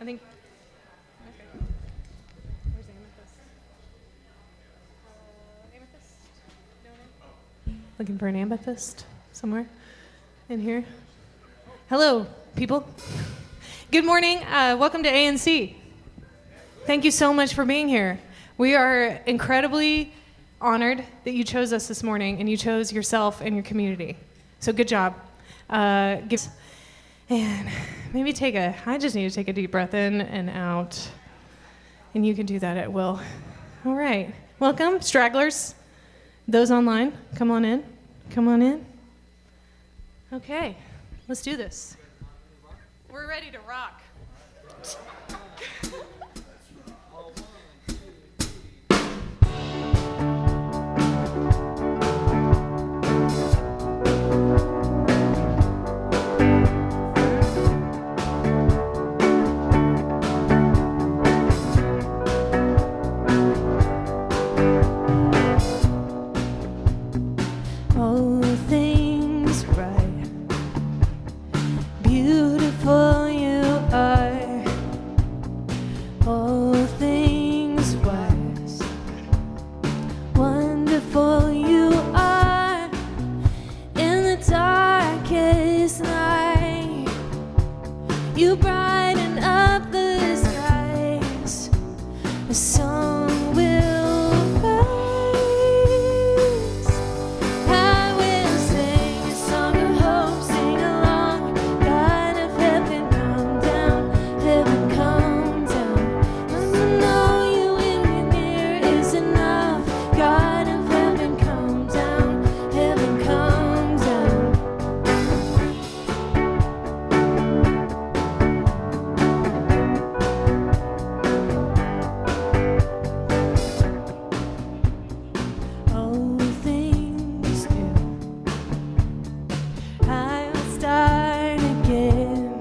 think. Okay. Where's Amethyst? Amethyst? Looking for an amethyst somewhere in here. Hello, people. Good morning. Welcome to ANC. Thank you so much for being here. We are incredibly honored that you chose us this morning and you chose yourself and your community. So good job. And maybe I just need to take a deep breath in and out. And you can do that at will. All right. Welcome, stragglers. Those online, come on in. Come on in. Okay, let's do this. We're ready to rock. All things bright, beautiful you are. All things wise, wonderful you are. In the darkest night, you brighten up the skies. A song will rise. I will sing a song of hope, sing along. God of heaven, come down, heaven, come down. And to know you when we're near is enough. God of heaven, come down, heaven, come down. All things new, I'll start again.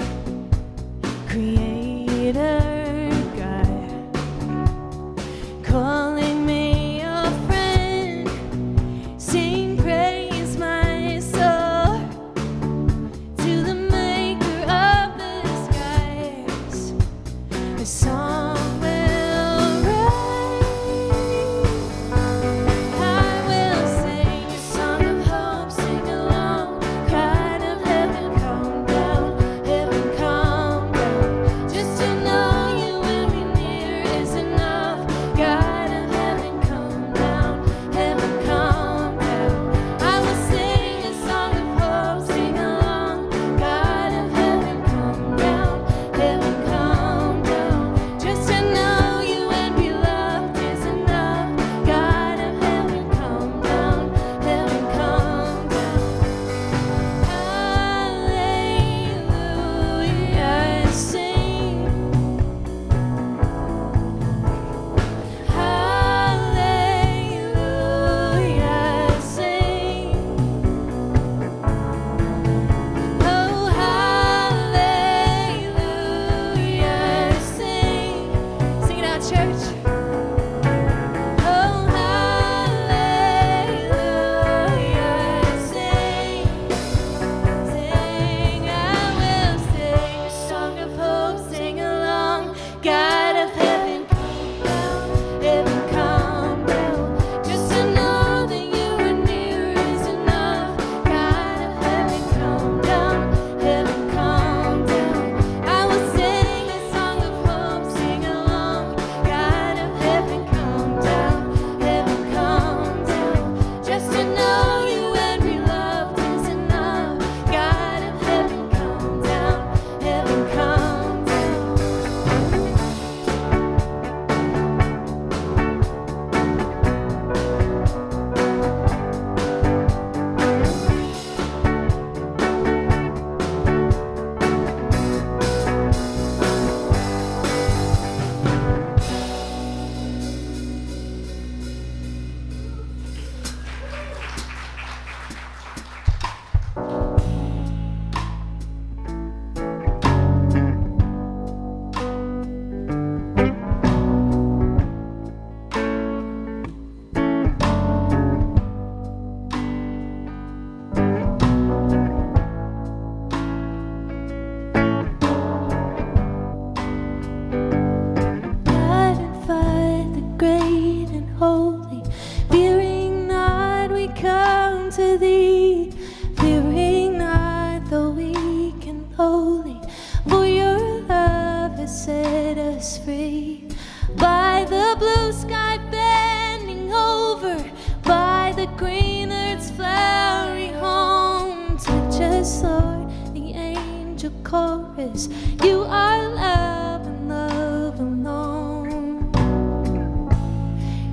Creator God, calling me your friend. Sing praise, my soul, to the maker of the skies. A song will rise. I will sing a song of hope, sing along. God of heaven, come down, heaven, come down. Just to know you when we're near is enough. God of heaven, come down, heaven, come down. I will sing a song of hope, sing along. God of heaven, come down, heaven, come down. Just to know you and be loved is enough. God of heaven, come down, heaven, come down. Hallelujah, sing. Hallelujah, sing. Oh, hallelujah, sing. Sing it out, church. Oh, hallelujah, sing. Sing, I will sing a song of hope, sing along. God of heaven, come down, heaven, come down. Just to know that you are near is enough. God of heaven, come down, heaven, come down. I will sing a song of hope, sing along. God us free. By the blue sky bending over, by the green earth's flowery home, touch us, Lord, the angel chorus. You are love and love alone.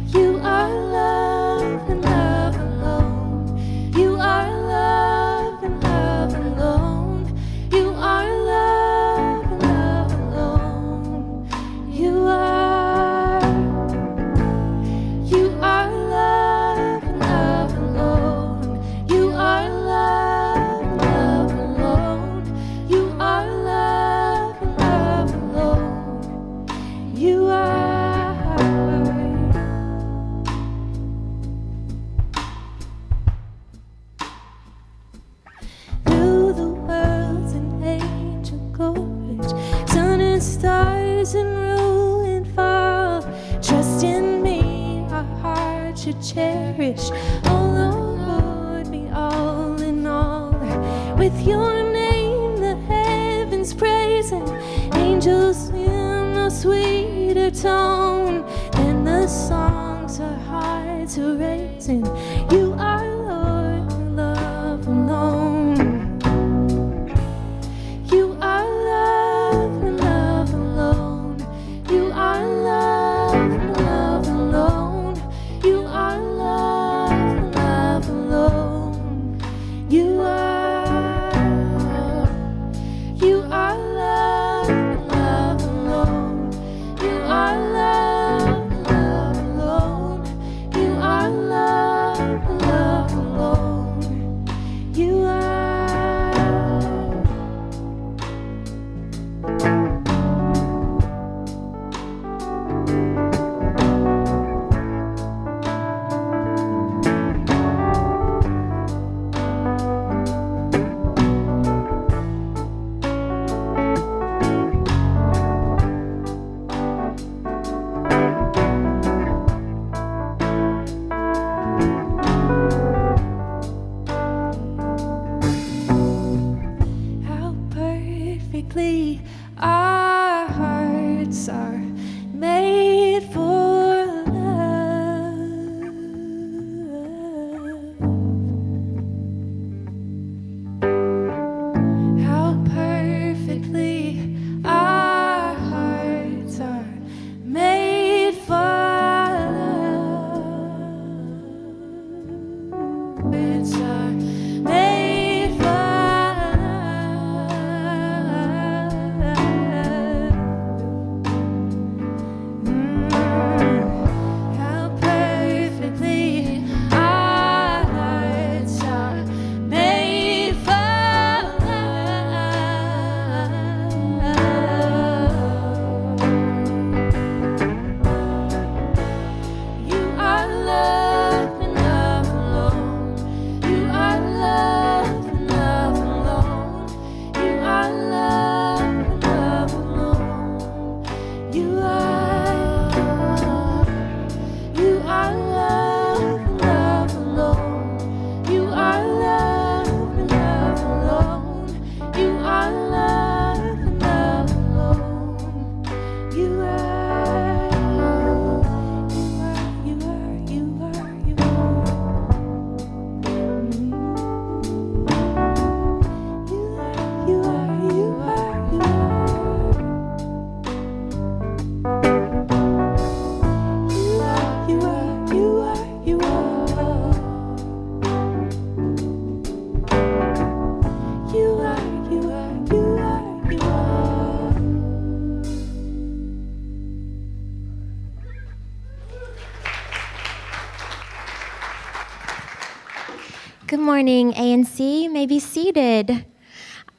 You are love and love alone. You are love and love alone. You are love and love alone. You are love and love alone. You are love and love alone. You are love and love alone. You are. Through the worlds and angel courage, sun and stars and rule and fall, trust in me, our hearts should cherish. Oh Lord, be all in all. With your name, the heavens praising, angels in a sweeter tone than the songs our hearts are raising. You are Lord, love alone. You are love and love alone. You are love and love alone. You are love and love alone. You are love and love alone. You are love and love alone. You are love and love alone. You are. How perfectly our hearts are made for love. How perfectly our hearts are made for love. Hearts are made for how perfectly our hearts are made for You are love and love alone. You are love and love alone. You are love and love alone. You are love and love alone. You are love and love alone. You are love and love alone. You are. Good morning, ANC. You may be seated.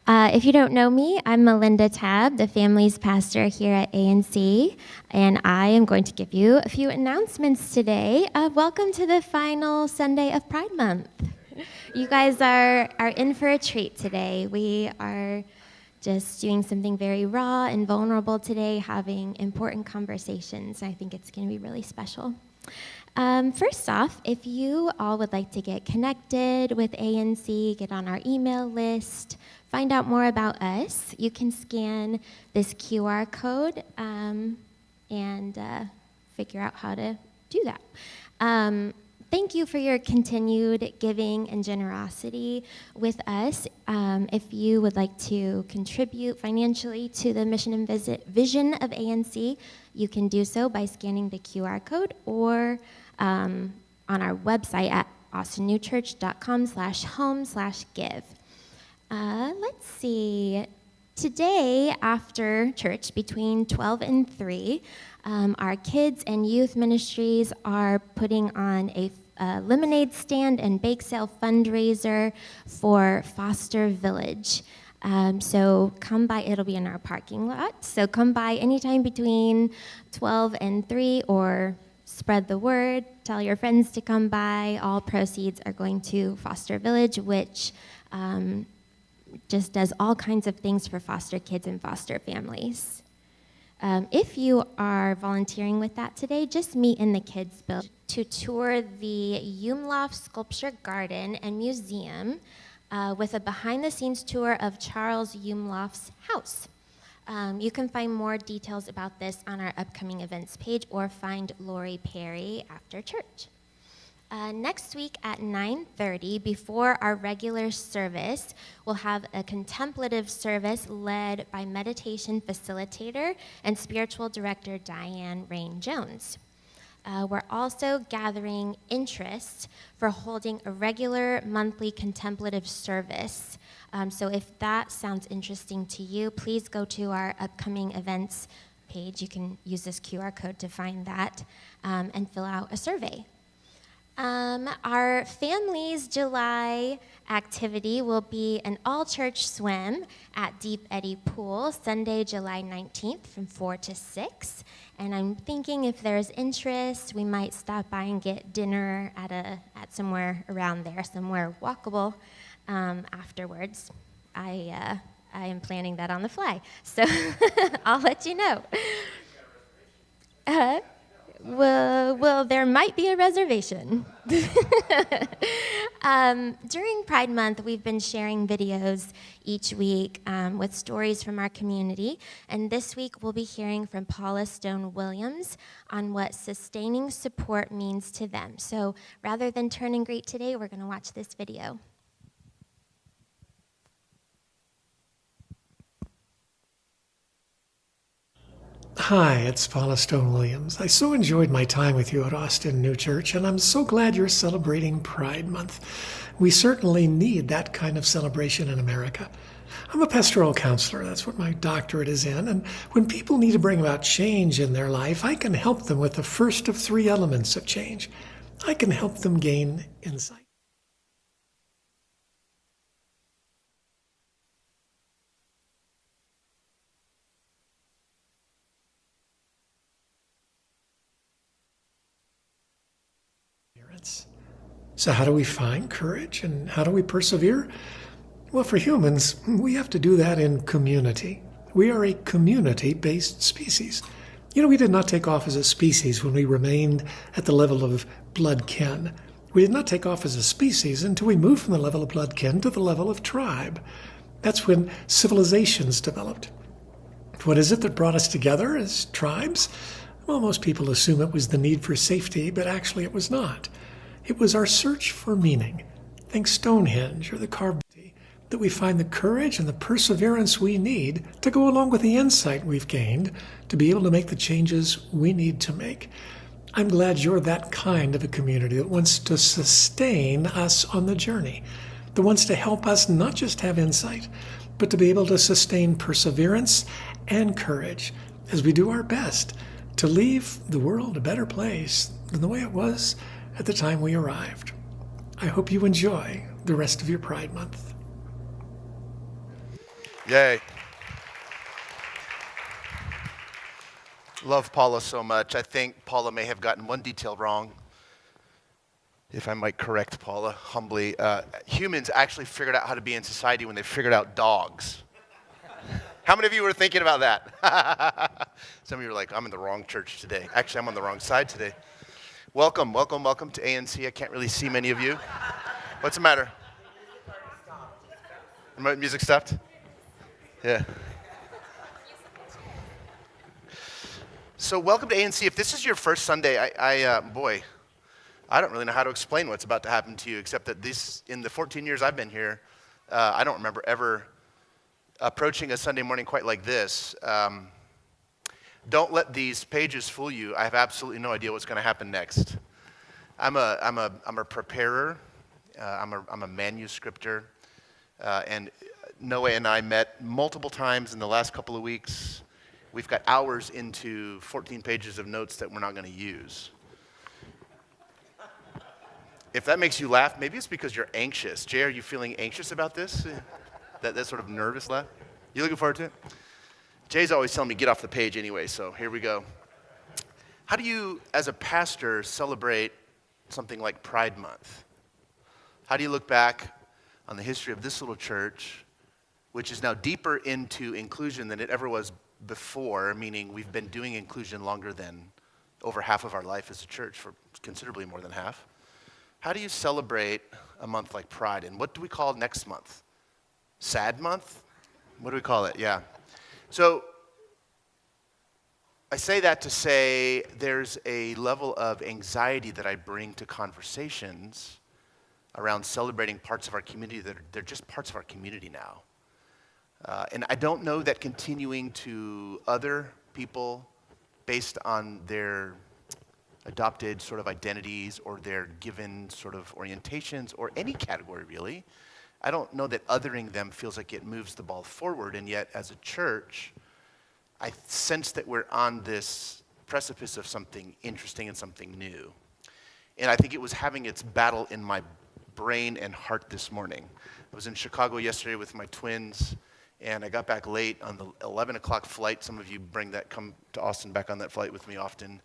If you don't know me, I'm Melinda Tabb, the family's pastor here at ANC, and I am going to give you a few announcements today. Welcome to the final Sunday of Pride Month. You guys are in for a treat today. We are just doing something very raw and vulnerable today, having important conversations. I think it's going to be really special. First off, if you all would like to get connected with ANC, get on our email list, find out more about us, you can scan this QR code and figure out how to do that. Thank you for your continued giving and generosity with us. If you would like to contribute financially to the mission and vision of ANC, you can do so by scanning the QR code or on our website at austennewchurch.com/home/give. Let's see. Today, after church, between 12 and 3, our kids and youth ministries are putting on a lemonade stand and bake sale fundraiser for Foster Village. So come by, it'll be in our parking lot. So come by anytime between 12 and 3 or spread the word, tell your friends to come by. All proceeds are going to Foster Village, which just does all kinds of things for foster kids and foster families. If you are volunteering with that today, just meet in the kids' building to tour the Umlauf Sculpture Garden and Museum with a behind-the-scenes tour of Charles Umlauf's house. You can find more details about this on our upcoming events page or find Lori Perry after church. Next week at 9:30, before our regular service, we'll have a contemplative service led by meditation facilitator and spiritual director Diane Rain Jones. We're also gathering interest for holding a regular monthly contemplative service. So if that sounds interesting to you, please go to our upcoming events page. You can use this QR code to find that and fill out a survey. Our family's July activity will be an all-church swim at Deep Eddy Pool, Sunday, July 19th from 4 to 6. And I'm thinking if there's interest, we might stop by and get dinner at somewhere around there, somewhere walkable afterwards. I am planning that on the fly, so I'll let you know. Well, there might be a reservation. During Pride Month, we've been sharing videos each week with stories from our community, and this week we'll be hearing from Paula Stone Williams on what sustaining support means to them. So rather than turn and greet today, we're going to watch this video. Hi, it's Paula Stone Williams. I so enjoyed my time with you at Austin New Church, and I'm so glad you're celebrating Pride Month. We certainly need that kind of celebration in America. I'm a pastoral counselor. That's what my doctorate is in. And when people need to bring about change in their life, I can help them with the first of 3 elements of change. I can help them gain insight. So how do we find courage and how do we persevere? Well, for humans, we have to do that in community. We are a community-based species. We did not take off as a species when we remained at the level of blood kin. We did not take off as a species until we moved from the level of blood kin to the level of tribe. That's when civilizations developed. What is it that brought us together as tribes? Well, most people assume it was the need for safety, but actually it was not. It was our search for meaning. Think Stonehenge or the carved that we find the courage and the perseverance we need to go along with the insight we've gained to be able to make the changes we need to make. I'm glad you're that kind of a community that wants to sustain us on the journey, that wants to help us not just have insight, but to be able to sustain perseverance and courage as we do our best to leave the world a better place than the way it was at the time we arrived. I hope you enjoy the rest of your Pride Month. Yay. Love Paula so much. I think Paula may have gotten one detail wrong. If I might correct Paula humbly, humans actually figured out how to be in society when they figured out dogs. How many of you were thinking about that? Some of you were like, I'm in the wrong church today. Actually, I'm on the wrong side today. Welcome, welcome, welcome to ANC. I can't really see many of you. What's the matter? Music stopped? Yeah. So welcome to ANC. If this is your first Sunday, I don't really know how to explain what's about to happen to you, except that in the 14 years I've been here, I don't remember ever approaching a Sunday morning quite like this. Don't let these pages fool you. I have absolutely no idea what's going to happen next. I'm a preparer. I'm a manuscripter, and Noah and I met multiple times in the last couple of weeks. We've got hours into 14 pages of notes that we're not going to use. If that makes you laugh, maybe it's because you're anxious. Jay, are you feeling anxious about this? That sort of nervous laugh? You looking forward to it? Jay's always telling me get off the page anyway, so here we go. How do you, as a pastor, celebrate something like Pride Month? How do you look back on the history of this little church, which is now deeper into inclusion than it ever was before, meaning we've been doing inclusion longer than over half of our life as a church, for considerably more than half. How do you celebrate a month like Pride? And what do we call next month? Sad Month? What do we call it? Yeah. So I say that to say there's a level of anxiety that I bring to conversations around celebrating parts of our community that they're just parts of our community now. And I don't know that continuing to other people based on their adopted sort of identities or their given sort of orientations or any category really, I don't know that othering them feels like it moves the ball forward. And yet as a church, I sense that we're on this precipice of something interesting and something new. And I think it was having its battle in my brain and heart this morning. I was in Chicago yesterday with my twins, and I got back late on the 11 o'clock flight. Some of you come to Austin back on that flight with me often.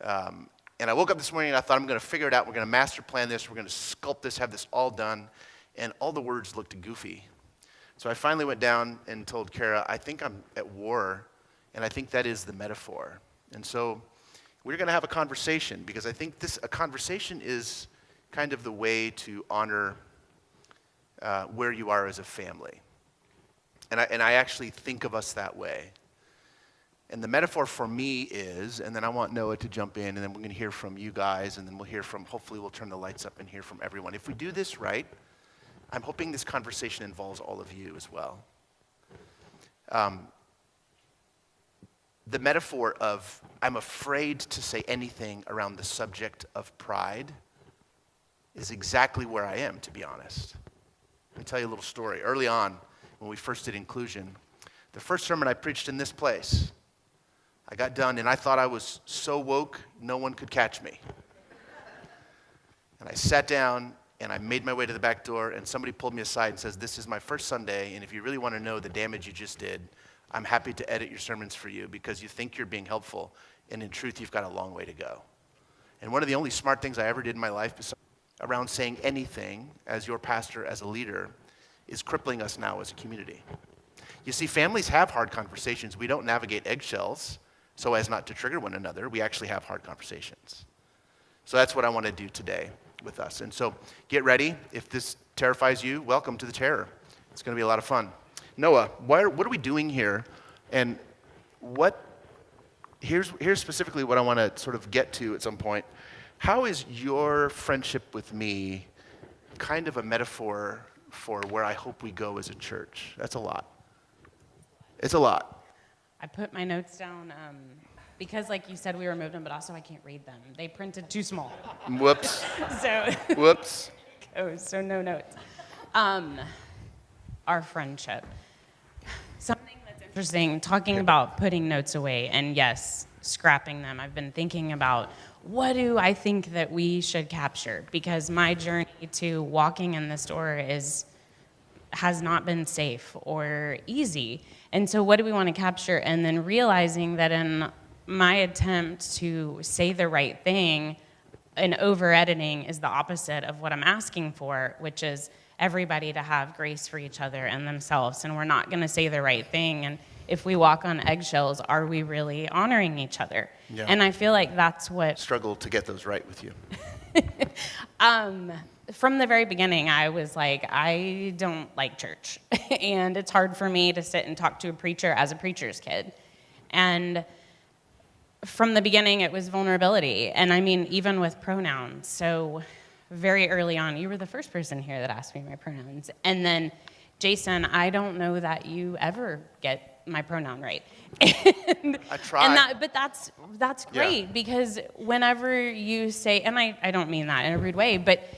And I woke up this morning and I thought, I'm going to figure it out. We're going to master plan this. We're going to sculpt this, have this all done. And all the words looked goofy. So I finally went down and told Kara, I think I'm at war, and I think that is the metaphor. And so we're going to have a conversation, because I think a conversation is kind of the way to honor where you are as a family. And I actually think of us that way. And the metaphor for me is, and then I want Noah to jump in, and then we're going to hear from you guys, and then hopefully we'll turn the lights up and hear from everyone. If we do this right, I'm hoping this conversation involves all of you as well. The metaphor of I'm afraid to say anything around the subject of pride is exactly where I am, to be honest. Let me tell you a little story. Early on, when we first did inclusion, the first sermon I preached in this place, I got done and I thought I was so woke, no one could catch me. And I sat down and I made my way to the back door, and somebody pulled me aside and says, this is my first Sunday, and if you really want to know the damage you just did, I'm happy to edit your sermons for you because you think you're being helpful, and in truth, you've got a long way to go. And one of the only smart things I ever did in my life around saying anything as your pastor, as a leader, is crippling us now as a community. You see, families have hard conversations. We don't navigate eggshells so as not to trigger one another. We actually have hard conversations. So that's what I want to do today with us. And so get ready. If this terrifies you, welcome to the terror. It's going to be a lot of fun. Noah, what are we doing here? And here's specifically what I want to sort of get to at some point. How is your friendship with me kind of a metaphor for where I hope we go as a church? That's a lot. It's a lot. I put my notes down because, like you said, we removed them, but also I can't read them. They printed too small. Whoops. So, Whoops. so no notes. Our friendship. Something that's interesting, talking about putting notes away, and yes, scrapping them. I've been thinking about what do I think that we should capture, because my journey to walking in this door has not been safe or easy. And so what do we want to capture? And then realizing that in my attempt to say the right thing, and over-editing is the opposite of what I'm asking for, which is everybody to have grace for each other and themselves. And we're not going to say the right thing. And if we walk on eggshells, are we really honoring each other? Yeah. And I feel like that's what... Struggle to get those right with you. from the very beginning, I was like, I don't like church. And it's hard for me to sit and talk to a preacher as a preacher's kid. And from the beginning, it was vulnerability. And I mean, even with pronouns. So very early on, you were the first person here that asked me my pronouns. And then, Jason, I don't know that you ever get my pronoun right. I try. But that's great, because whenever you say, and I don't mean that in a rude way, but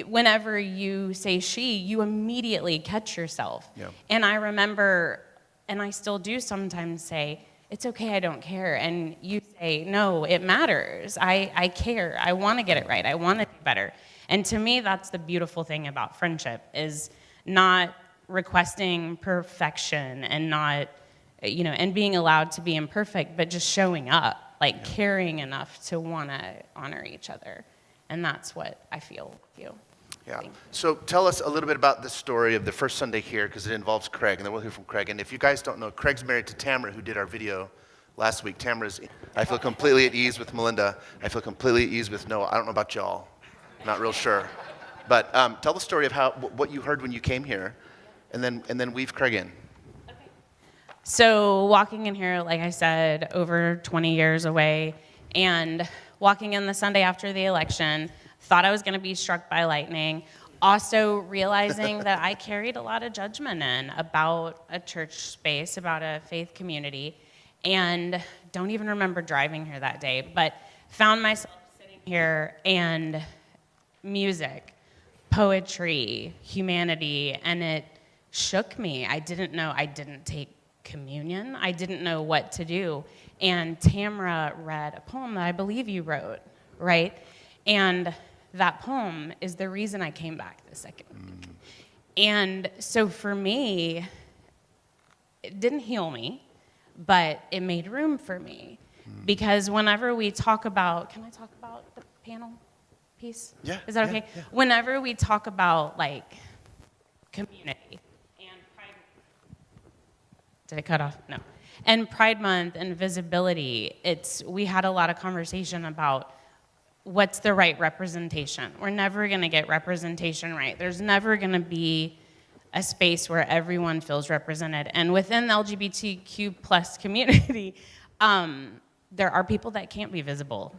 whenever you say she, you immediately catch yourself. Yeah. And I remember, and I still do sometimes say, it's okay, I don't care. And you say, no, it matters. I care. I want to get it right. I want to do better. And to me, that's the beautiful thing about friendship, is not requesting perfection and not, and being allowed to be imperfect, but just showing up, like caring enough to want to honor each other. And that's what I feel with you. Yeah. So tell us a little bit about the story of the first Sunday here, because it involves Craig, and then we'll hear from Craig. And if you guys don't know, Craig's married to Tamara, who did our video last week. I feel completely at ease with Melinda. I feel completely at ease with Noah. I don't know about y'all. Not real sure. But tell the story of what you heard when you came here, and then weave Craig in. So walking in here, like I said, over 20 years away, and walking in the Sunday after the election, thought I was going to be struck by lightning. Also realizing that I carried a lot of judgment in about a church space, about a faith community, and don't even remember driving here that day, but found myself sitting here, and music, poetry, humanity, and it shook me. I didn't take communion. I didn't know what to do. And Tamara read a poem that I believe you wrote, right? And that poem is the reason I came back the second week. And so for me, it didn't heal me, but it made room for me. Because whenever we talk about, can I talk about the panel piece? Yeah. Is that okay? Yeah. Whenever we talk about like community and Pride, did it cut off? No. And Pride Month and visibility, we had a lot of conversation about what's the right representation. We're never going to get representation right. There's never going to be a space where everyone feels represented. And within the LGBTQ plus community, there are people that can't be visible.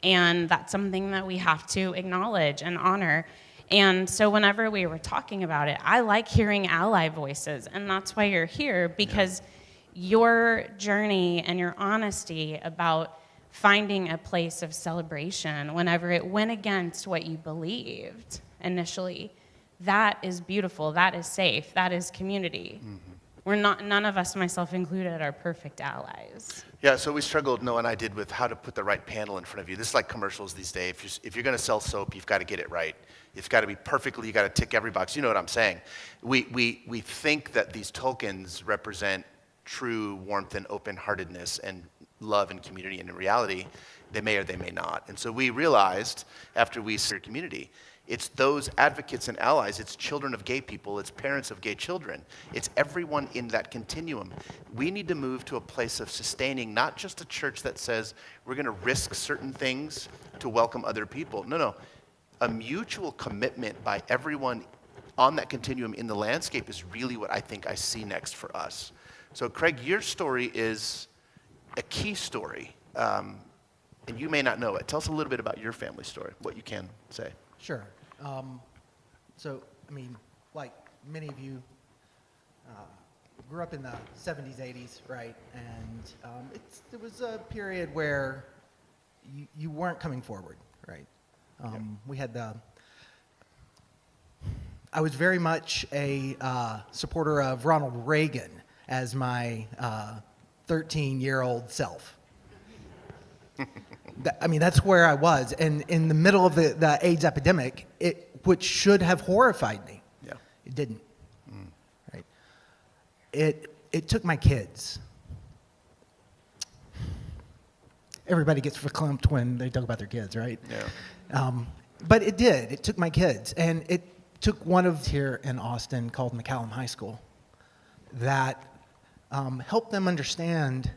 And that's something that we have to acknowledge and honor. And so whenever we were talking about it, I like hearing ally voices. And that's why you're here, because your journey and your honesty about finding a place of celebration whenever it went against what you believed initially, that is beautiful, that is safe, that is community. None of us, myself included, are perfect allies. Yeah, so we struggled, Noah and I did, with how to put the right panel in front of you. This is like commercials these days. If you're going to sell soap, you've got to get it right. It's got to be perfectly, you got to tick every box. You know what I'm saying. We think that these tokens represent true warmth and open-heartedness and love and community, and in reality, they may or they may not. And so we realized, after we served community, it's those advocates and allies, it's children of gay people, it's parents of gay children, it's everyone in that continuum. We need to move to a place of sustaining not just a church that says we're going to risk certain things to welcome other people. No. A mutual commitment by everyone on that continuum in the landscape is really what I think I see next for us. So Craig, your story is a key story, and you may not know it. Tell us a little bit about your family story, what you can say. Sure. Like many of you, grew up in the 70s, 80s, right? And there was a period where you weren't coming forward, right? We had I was very much a supporter of Ronald Reagan as my 13-year-old self. That's where I was. And in the middle of the AIDS epidemic, which should have horrified me, it didn't. Right? It took my kids. Everybody gets verklempt when they talk about their kids, right? Yeah. But it did. It took my kids. And it took one of here in Austin called McCallum High School that helped them understand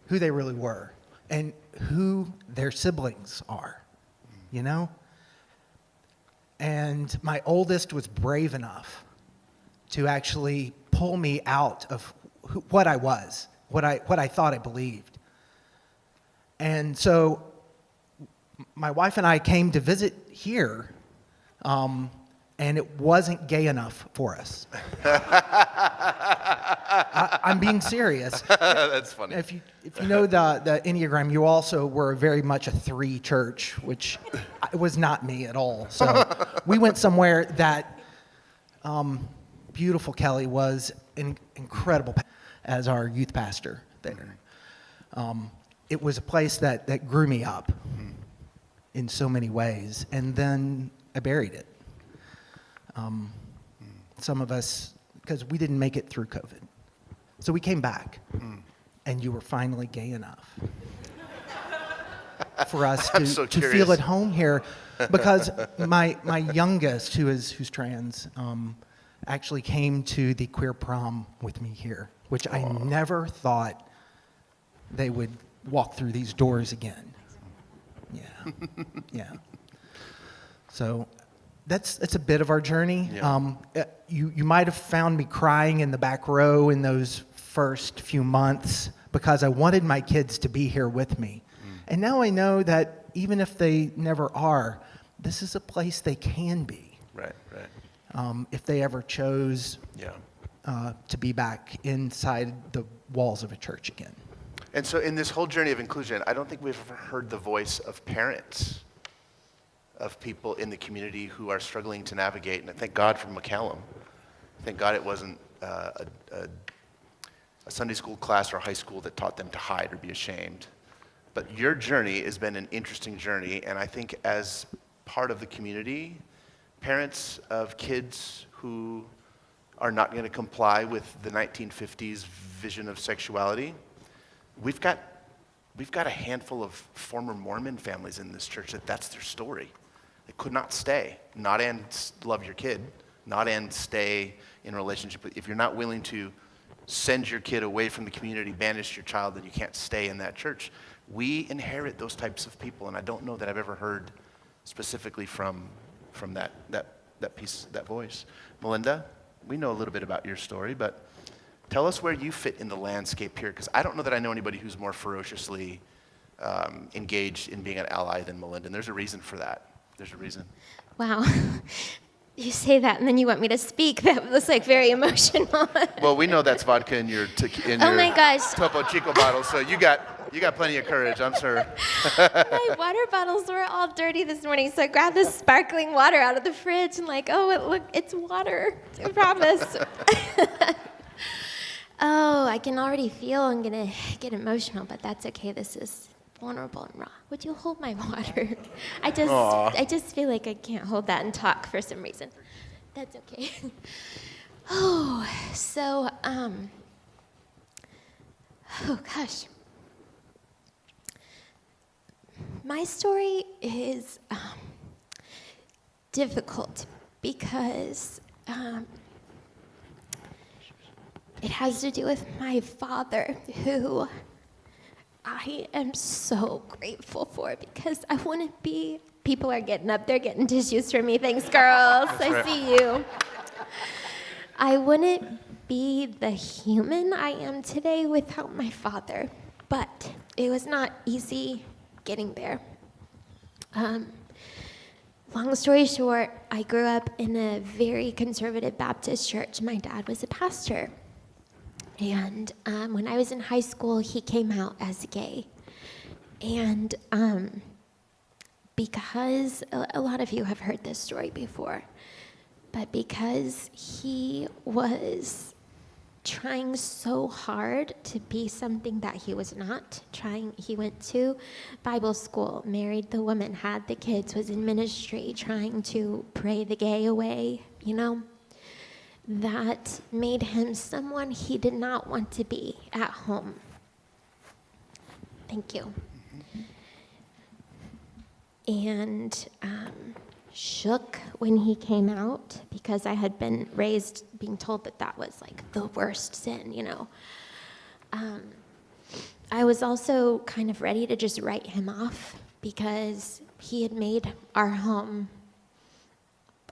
who they really were and who their siblings are, you know? And my oldest was brave enough to actually pull me out of what I was, what I thought I believed. And so my wife and I came to visit here, and it wasn't gay enough for us. I'm being serious. That's funny. If you know the Enneagram, you also were very much a 3 church, which was not me at all. So we went somewhere that beautiful Kelly was incredible as our youth pastor there. It was a place that grew me up in so many ways, and then I buried it. Some of us, because we didn't make it through COVID. So we came back, and you were finally gay enough for us I'm so to curious. feel at home here, because my youngest, who's trans, actually came to the queer prom with me here, which I never thought they would walk through these doors again. Yeah, yeah. So that's a bit of our journey. Yeah. You might have found me crying in the back row in those first few months because I wanted my kids to be here with me. And now I know that even if they never are, this is a place they can be. Right, right. If they ever chose Yeah. to be back inside the walls of a church again. And so in this whole journey of inclusion, I don't think we've ever heard the voice of parents, of people in the community who are struggling to navigate. And I thank God for McCallum. Thank God it wasn't a Sunday school class or high school that taught them to hide or be ashamed. But your journey has been an interesting journey, and I think as part of the community, parents of kids who are not going to comply with the 1950s vision of sexuality, we've got a handful of former Mormon families in this church that's their story. They could not stay, not and love your kid, not and stay in a relationship. If you're not willing to send your kid away from the community, banish your child, then you can't stay in that church. We inherit those types of people, and I don't know that I've ever heard specifically from that piece, that voice. Melinda, we know a little bit about your story, but tell us where you fit in the landscape here, because I don't know that I know anybody who's more ferociously engaged in being an ally than Melinda, and there's a reason for that. There's a reason. Wow. You say that and then you want me to speak. That was like very emotional. Well, we know that's vodka in your Oh my gosh. Topo Chico bottle, so you got plenty of courage, I'm sure. My water bottles were all dirty this morning, so I grabbed this sparkling water out of the fridge and like, look, it's water. I promise. Oh, I can already feel I'm gonna get emotional, but that's okay. This is vulnerable and raw. Would you hold my water? I just feel like I can't hold that and talk for some reason. That's okay. Oh, so oh gosh. My story is difficult because it has to do with my father, who I am so grateful for, because I wouldn't be. People are getting up, they're getting tissues for me. Thanks, girls. I see you. I wouldn't be the human I am today without my father, but it was not easy getting there. Long story short, I grew up in a very conservative Baptist church. My dad was a pastor. And when I was in high school, he came out as gay. And because a lot of you have heard this story before, but because he was trying so hard to be something that he was not, he went to Bible school, married the woman, had the kids, was in ministry, trying to pray the gay away, that made him someone he did not want to be at home. Thank you. And shook when he came out, because I had been raised being told that was like the worst sin, I was also kind of ready to just write him off, because he had made our home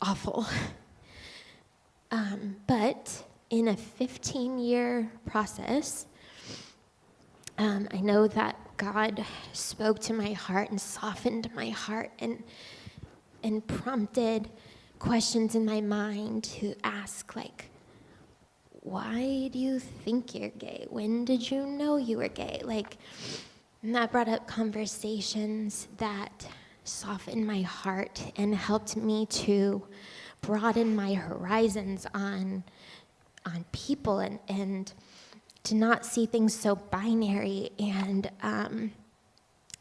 awful. But in a 15-year process, I know that God spoke to my heart and softened my heart and prompted questions in my mind to ask, like, why do you think you're gay? When did you know you were gay? Like, and that brought up conversations that softened my heart and helped me to broaden my horizons on people and to not see things so binary and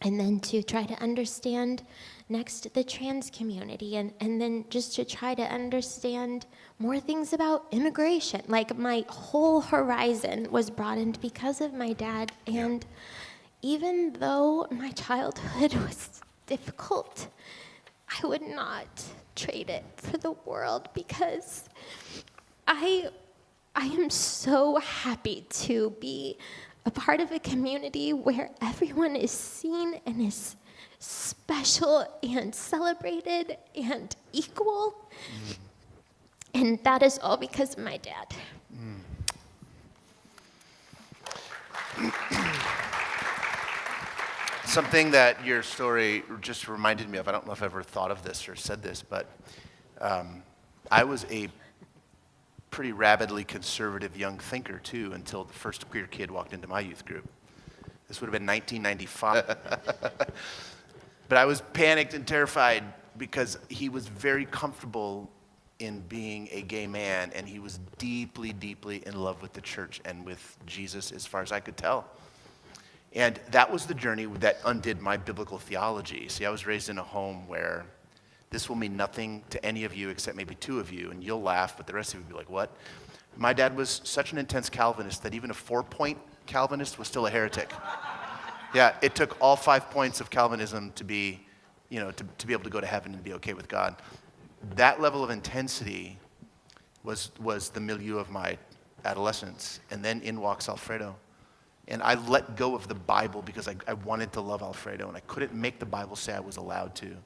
then to try to understand next the trans community and then just to try to understand more things about immigration. Like my whole horizon was broadened because of my dad. And even though my childhood was difficult, I would not trade it for the world because I am so happy to be a part of a community where everyone is seen and is special and celebrated and equal. And that is all because of my dad. Something that your story just reminded me of, I don't know if I've ever thought of this or said this, but I was a pretty rabidly conservative young thinker too until the first queer kid walked into my youth group. This would have been 1995. But I was panicked and terrified because he was very comfortable in being a gay man, and he was deeply, deeply in love with the church and with Jesus as far as I could tell. And that was the journey that undid my biblical theology. See, I was raised in a home where this will mean nothing to any of you except maybe two of you, and you'll laugh, but the rest of you will be like, what? My dad was such an intense Calvinist that even a 4-point Calvinist was still a heretic. Yeah, it took all 5 points of Calvinism to be, to be able to go to heaven and be okay with God. That level of intensity was the milieu of my adolescence. And then in walks Alfredo. And I let go of the Bible because I wanted to love Alfredo, and I couldn't make the Bible say I was allowed to.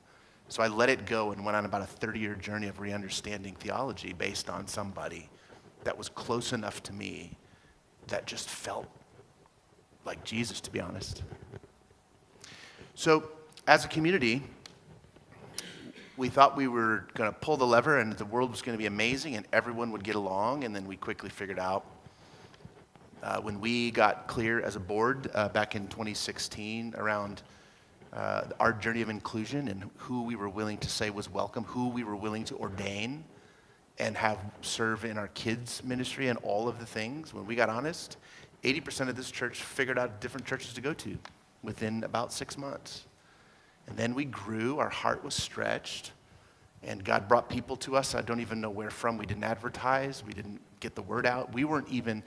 So I let it go and went on about a 30-year journey of re-understanding theology based on somebody that was close enough to me that just felt like Jesus, to be honest. So as a community, we thought we were going to pull the lever and the world was going to be amazing and everyone would get along, and then we quickly figured out when we got clear as a board back in 2016 around our journey of inclusion and who we were willing to say was welcome, who we were willing to ordain and have serve in our kids' ministry and all of the things. When we got honest, 80% of this church figured out different churches to go to within about 6 months. And then we grew, our heart was stretched, and God brought people to us. I don't even know where from. We didn't advertise. We didn't get the word out. We weren't even,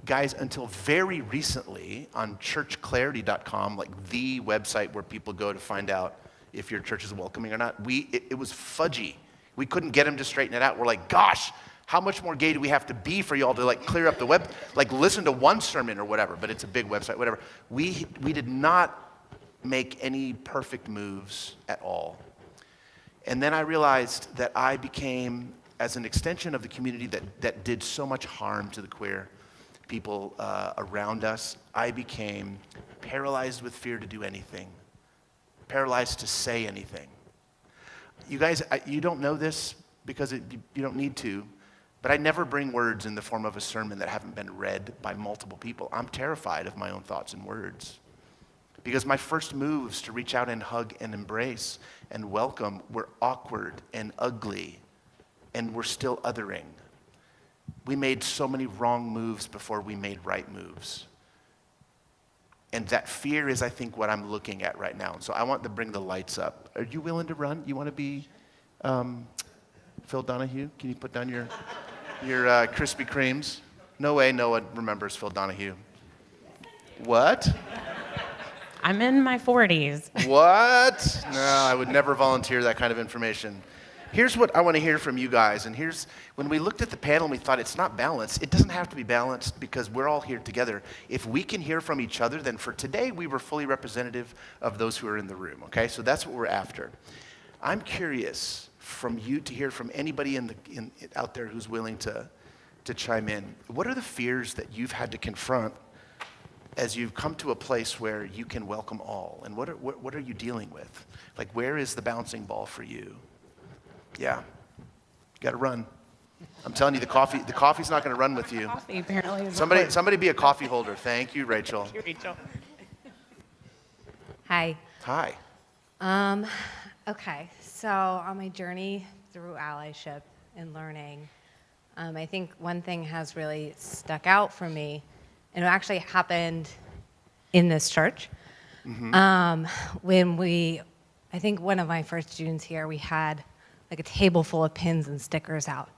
guys, until very recently on churchclarity.com, like the website where people go to find out if your church is welcoming or not, it was fudgy. We couldn't get them to straighten it out. We're like, gosh, how much more gay do we have to be for y'all to like clear up the web, like listen to one sermon or whatever, but it's a big website, whatever. We did not make any perfect moves at all. And then I realized that I became, as an extension of the community that did so much harm to the queer people around us, I became paralyzed with fear to do anything, paralyzed to say anything. You guys, you don't know this because you don't need to, but I never bring words in the form of a sermon that haven't been read by multiple people. I'm terrified of my own thoughts and words because my first moves to reach out and hug and embrace and welcome were awkward and ugly, and we're still othering. We made so many wrong moves before we made right moves. And that fear is, I think, what I'm looking at right now. And so I want to bring the lights up. Are you willing to run? You want to be Phil Donahue? Can you put down your Krispy Kremes? No way Noah remembers Phil Donahue. What? I'm in my 40s. What? No, I would never volunteer that kind of information. Here's what I want to hear from you guys. And here's, when we looked at the panel and we thought it's not balanced, it doesn't have to be balanced because we're all here together. If we can hear from each other, then for today, we were fully representative of those who are in the room, okay? So that's what we're after. I'm curious, from you, to hear from anybody out there who's willing to chime in. What are the fears that you've had to confront as you've come to a place where you can welcome all? And what are you dealing with? Like, where is the bouncing ball for you? Yeah, you got to run. I'm telling you, the coffee's not going to run with you. Coffee apparently is Somebody be a coffee holder. Thank you, Rachel. Thank you, Rachel. Hi. Hi. Okay, so on my journey through allyship and learning, I think one thing has really stuck out for me, and it actually happened in this church. When I think one of my first students here, we had like a table full of pins and stickers out.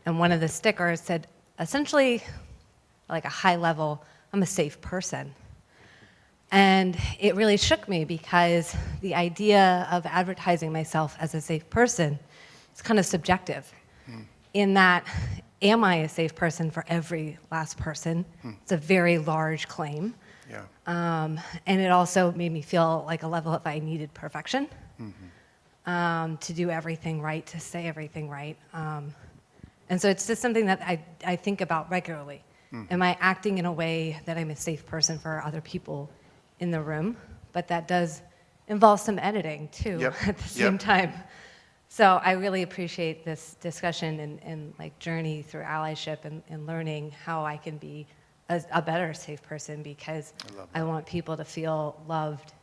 And one of the stickers said, essentially, like a high level, I'm a safe person. And it really shook me because the idea of advertising myself as a safe person is kind of subjective. In that, am I a safe person for every last person? It's a very large claim. Yeah. And it also made me feel like a level of I needed perfection to do everything right, to say everything right. And so it's just something that I think about regularly. Am I acting in a way that I'm a safe person for other people in the room? But that does involve some editing too at the same time. So I really appreciate this discussion and like journey through allyship and learning how I can be a better safe person, because I want people to feel loved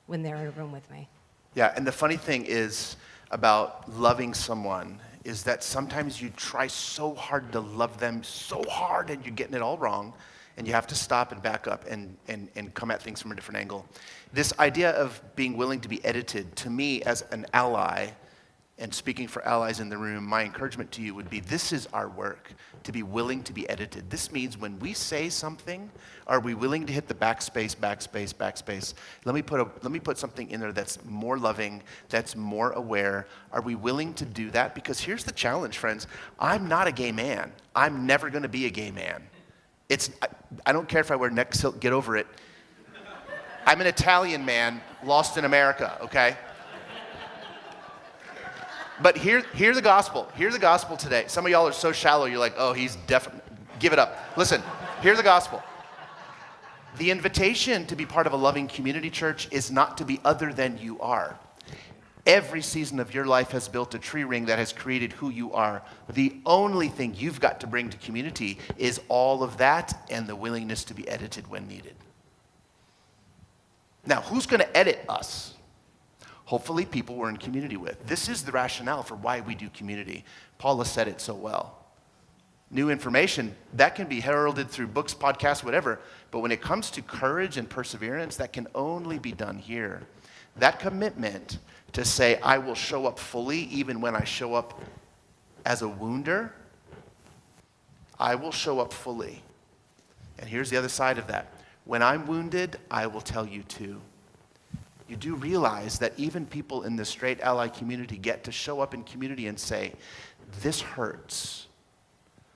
when they're in a room with me. Yeah, and the funny thing is about loving someone is that sometimes you try so hard to love them so hard and you're getting it all wrong, and you have to stop and back up and come at things from a different angle. This idea of being willing to be edited, to me as an ally, and speaking for allies in the room, my encouragement to you would be, this is our work, to be willing to be edited. This means when we say something, are we willing to hit the backspace, backspace, backspace? Let me put something in there that's more loving, that's more aware. Are we willing to do that? Because here's the challenge, friends. I'm not a gay man. I'm never going to be a gay man. I don't care if I wear neck silk, get over it. I'm an Italian man lost in America, okay? But hear the gospel. Hear the gospel today. Some of y'all are so shallow, you're like, oh, he's definitely, give it up. Listen, hear the gospel. The invitation to be part of a loving community church is not to be other than you are. Every season of your life has built a tree ring that has created who you are. The only thing you've got to bring to community is all of that and the willingness to be edited when needed. Now, who's going to edit us? Hopefully people we're in community with. This is the rationale for why we do community. Paula said it so well. New information, that can be heralded through books, podcasts, whatever, but when it comes to courage and perseverance, that can only be done here. That commitment to say, I will show up fully even when I show up as a wounder, I will show up fully. And here's the other side of that. When I'm wounded, I will tell you too. You do realize that even people in the straight ally community get to show up in community and say, this hurts.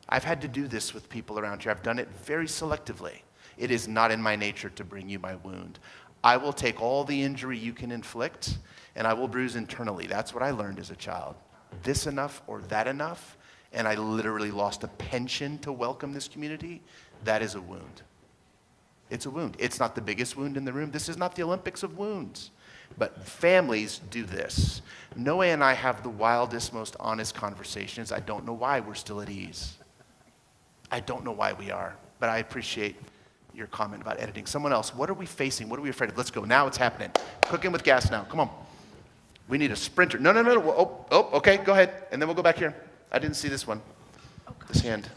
I've had to do this with people around here. I've done it very selectively. It is not in my nature to bring you my wound. I will take all the injury you can inflict, and I will bruise internally. That's what I learned as a child. This enough or that enough, and I literally lost a pension to welcome this community. That is a wound. It's a wound. It's not the biggest wound in the room. This is not the Olympics of wounds. But families do this. Noah and I have the wildest, most honest conversations. I don't know why we're still at ease. I don't know why we are, but I appreciate your comment about editing. Someone else, what are we facing? What are we afraid of? Let's go. Now it's happening. Cooking with gas now. Come on. We need a sprinter. No. Oh, okay, go ahead. And then we'll go back here. I didn't see this one. This hand.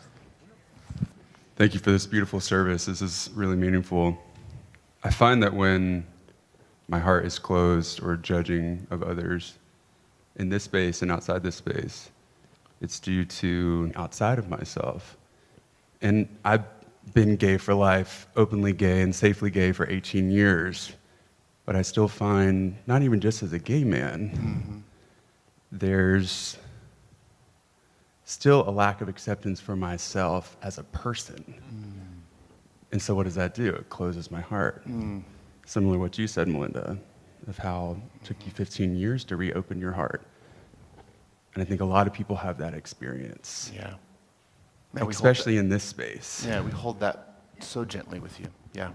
Thank you for this beautiful service. This is really meaningful. I find that when my heart is closed or judging of others in this space and outside this space, it's due to outside of myself. And I've been gay for life, openly gay and safely gay for 18 years, but I still find, not even just as a gay man, there's still a lack of acceptance for myself as a person. And so what does that do? It closes my heart. Similar to what you said, Melinda, of how it took you 15 years to reopen your heart. And I think a lot of people have that experience, Yeah. Man, we hold especially in this space. that, yeah, we hold that so gently with you. Yeah.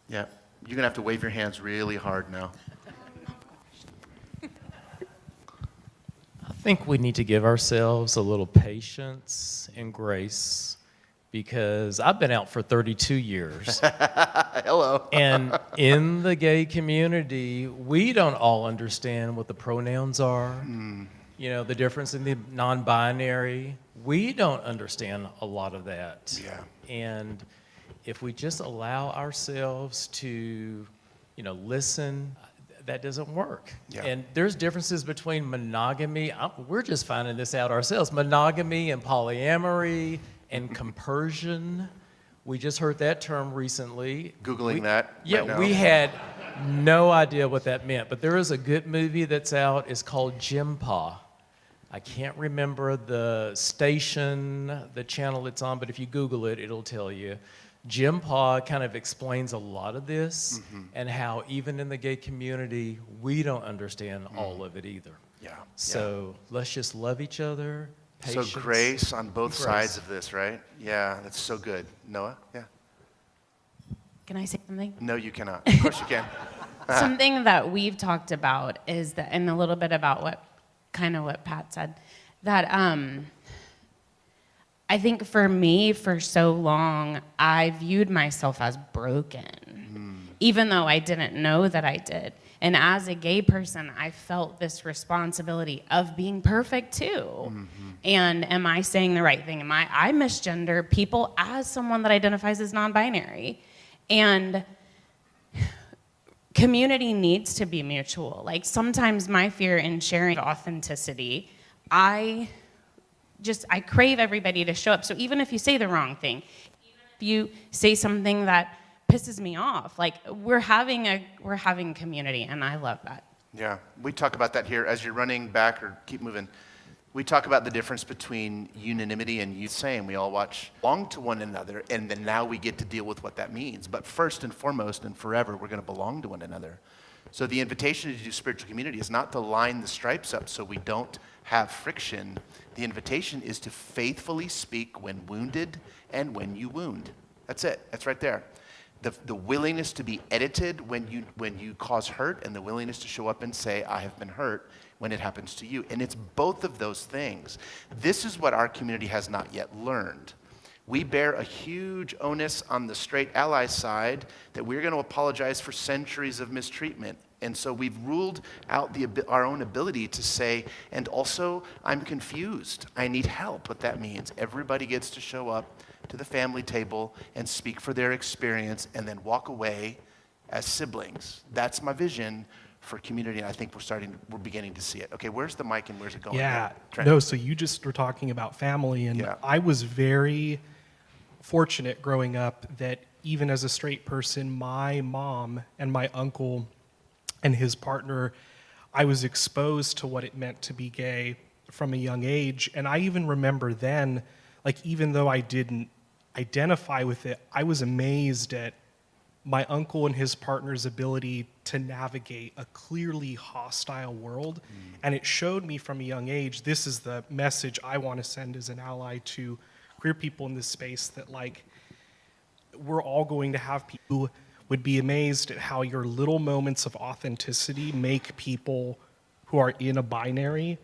Yeah. You're going to have to wave your hands really hard now. I think we need to give ourselves a little patience and grace because I've been out for 32 years. Hello. And in the gay community, we don't all understand what the pronouns are. You know, the difference in the non-binary. We don't understand a lot of that. Yeah. And if we just allow ourselves to, you know, listen, that doesn't work. Yeah. And there's differences between monogamy. We're just finding this out ourselves. Monogamy and polyamory and compersion. We just heard that term recently. Googling that Yeah, right now. we had no idea what that meant. But there is a good movie that's out. It's called Jim Pa. I can't remember the station, the channel it's on, but if you Google it, it'll tell you. Jim Pa kind of explains a lot of this and how even in the gay community, we don't understand all of it either. Yeah. So let's just love each other. So Patience. grace on both Grace. sides of this, right? Yeah, that's so good. Noah? Yeah. Can I say something? No, you cannot. Of course you can. Something that we've talked about is that, and a little bit about what Pat said, that I think for me, for so long, I viewed myself as broken, even though I didn't know that I did. And as a gay person, I felt this responsibility of being perfect too. And am I saying the right thing? I misgender people as someone that identifies as non-binary. And community needs to be mutual. Like sometimes my fear in sharing authenticity, I crave everybody to show up. So even if you say the wrong thing, even if you say something that pisses me off, like we're having community, and I love that. Yeah, we talk about that here as you're running back or keep moving. We talk about the difference between unanimity and you saying we all belong to one another, and then now we get to deal with what that means. But first and foremost and forever, we're going to belong to one another. So the invitation to do spiritual community is not to line the stripes up so we don't have friction. The invitation is to faithfully speak when wounded and when you wound. That's it. That's right there. The willingness to be edited when you cause hurt, and the willingness to show up and say, I have been hurt, when it happens to you. And it's both of those things. This is what our community has not yet learned. We bear a huge onus on the straight ally side that we're going to apologize for centuries of mistreatment. And so we've ruled out our own ability to say, and also, I'm confused. I need help. What that means, everybody gets to show up to the family table and speak for their experience and then walk away as siblings. That's my vision for community, and I think we're beginning to see it. Okay, where's the mic and where's it going? Yeah, Trent. no, so you just were talking about family, and Yeah. I was very fortunate growing up that even as a straight person, my mom and my uncle and his partner, I was exposed to what it meant to be gay from a young age. And I even remember then, like, even though I didn't identify with it, I was amazed at my uncle and his partner's ability to navigate a clearly hostile world. And it showed me from a young age, this is the message I want to send as an ally to queer people in this space, that like, we're all going to have people who would be amazed at how your little moments of authenticity make people who are in a binary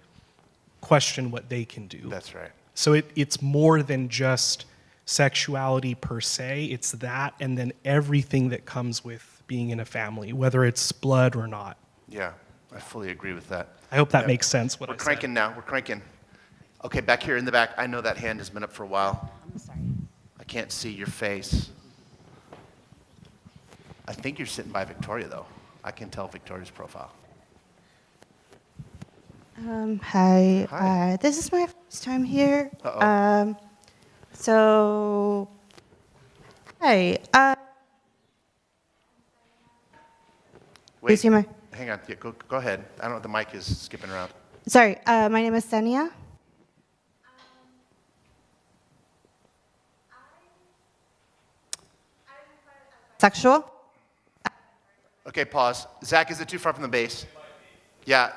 question what they can do. That's right. So it's more than just sexuality per se, it's that, and then everything that comes with being in a family, whether it's blood or not. Yeah, I fully agree with that. I hope that makes sense what We're I said. cranking now. We're cranking. Okay, back here in the back. I know that hand has been up for a while. I'm sorry. I can't see your face. I think you're sitting by Victoria, though. I can tell Victoria's profile. Hi. Hi. This is my first time here. Uh-oh. So, hi. Wait, see my- hang on. Yeah, go ahead. I don't know. The mic is skipping around. Sorry. My name is Senia. Sexual. Okay, pause. Zach, is it too far from the base? Yeah.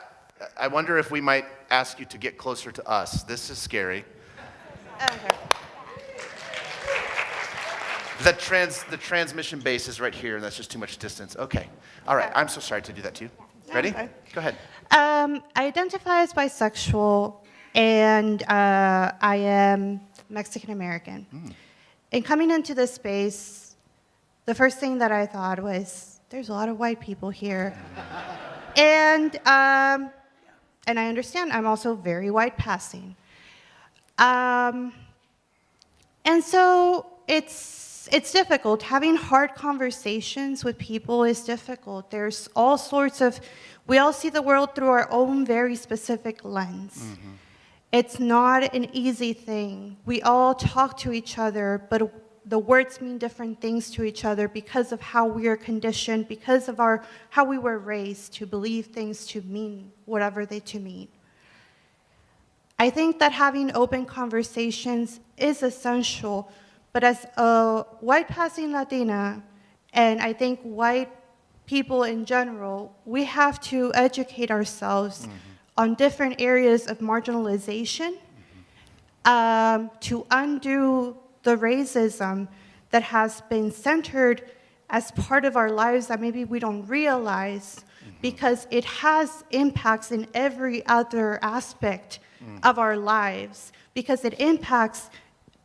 I wonder if we might ask you to get closer to us. This is scary. The transmission base is right here, and that's just too much distance. Okay. All right. I'm so sorry to do that to you. Ready? Okay. Go ahead. I identify as bisexual, and I am Mexican American. And coming into this space, the first thing that I thought was, there's a lot of white people here. And I understand I'm also very white passing. And so it's difficult. Having hard conversations with people is difficult. There's all sorts of, we all see the world through our own very specific lens. It's not an easy thing. We all talk to each other, but the words mean different things to each other because of how we are conditioned, because of how we were raised to believe things to mean whatever they to mean. I think that having open conversations is essential, but as a white passing Latina, and I think white people in general, we have to educate ourselves on different areas of marginalization to undo the racism that has been centered as part of our lives that maybe we don't realize because it has impacts in every other aspect of our lives, because it impacts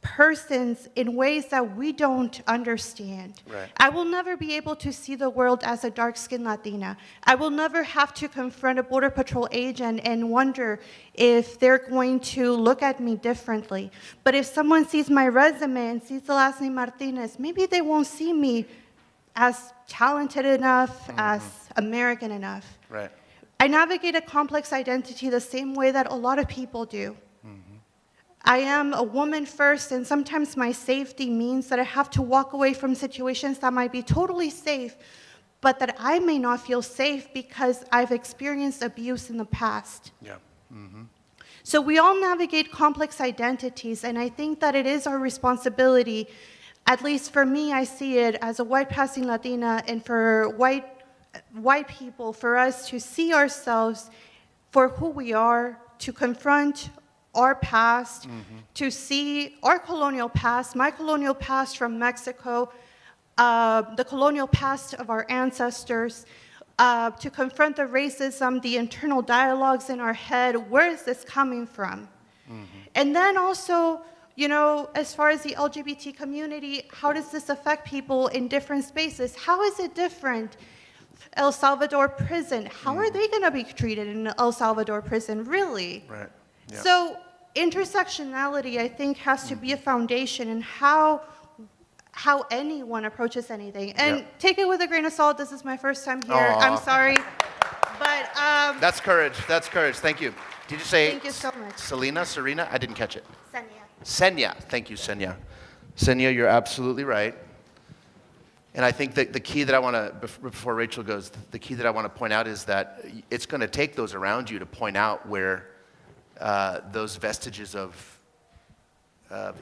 persons in ways that we don't understand. Right. I will never be able to see the world as a dark-skinned Latina. I will never have to confront a Border Patrol agent and wonder if they're going to look at me differently. But if someone sees my resume and sees the last name Martinez, maybe they won't see me as talented enough, as American enough. Right. I navigate a complex identity the same way that a lot of people do. I am a woman first, and sometimes my safety means that I have to walk away from situations that might be totally safe, but that I may not feel safe because I've experienced abuse in the past. Yeah. So we all navigate complex identities, and I think that it is our responsibility, at least for me, I see it as a white passing Latina, and for white people, for us to see ourselves for who we are, to confront our past, to see our colonial past, my colonial past from Mexico, the colonial past of our ancestors, to confront the racism, the internal dialogues in our head. Where is this coming from? And then also, you know, as far as the LGBT community, how does this affect people in different spaces? How is it different? El Salvador prison, how are they going to be treated in El Salvador prison, really? Right. Yeah. So intersectionality, I think, has to be a foundation in how anyone approaches anything. And take it with a grain of salt. This is my first time here. I'm sorry. But That's courage. That's courage. Thank you. Did you say thank you so much. Selena, Serena? I didn't catch it. Senya. Senya. Thank you, Senya. Senya, you're absolutely right. And I think that the key that I want to, before Rachel goes, the key that I want to point out is that it's going to take those around you to point out where those vestiges of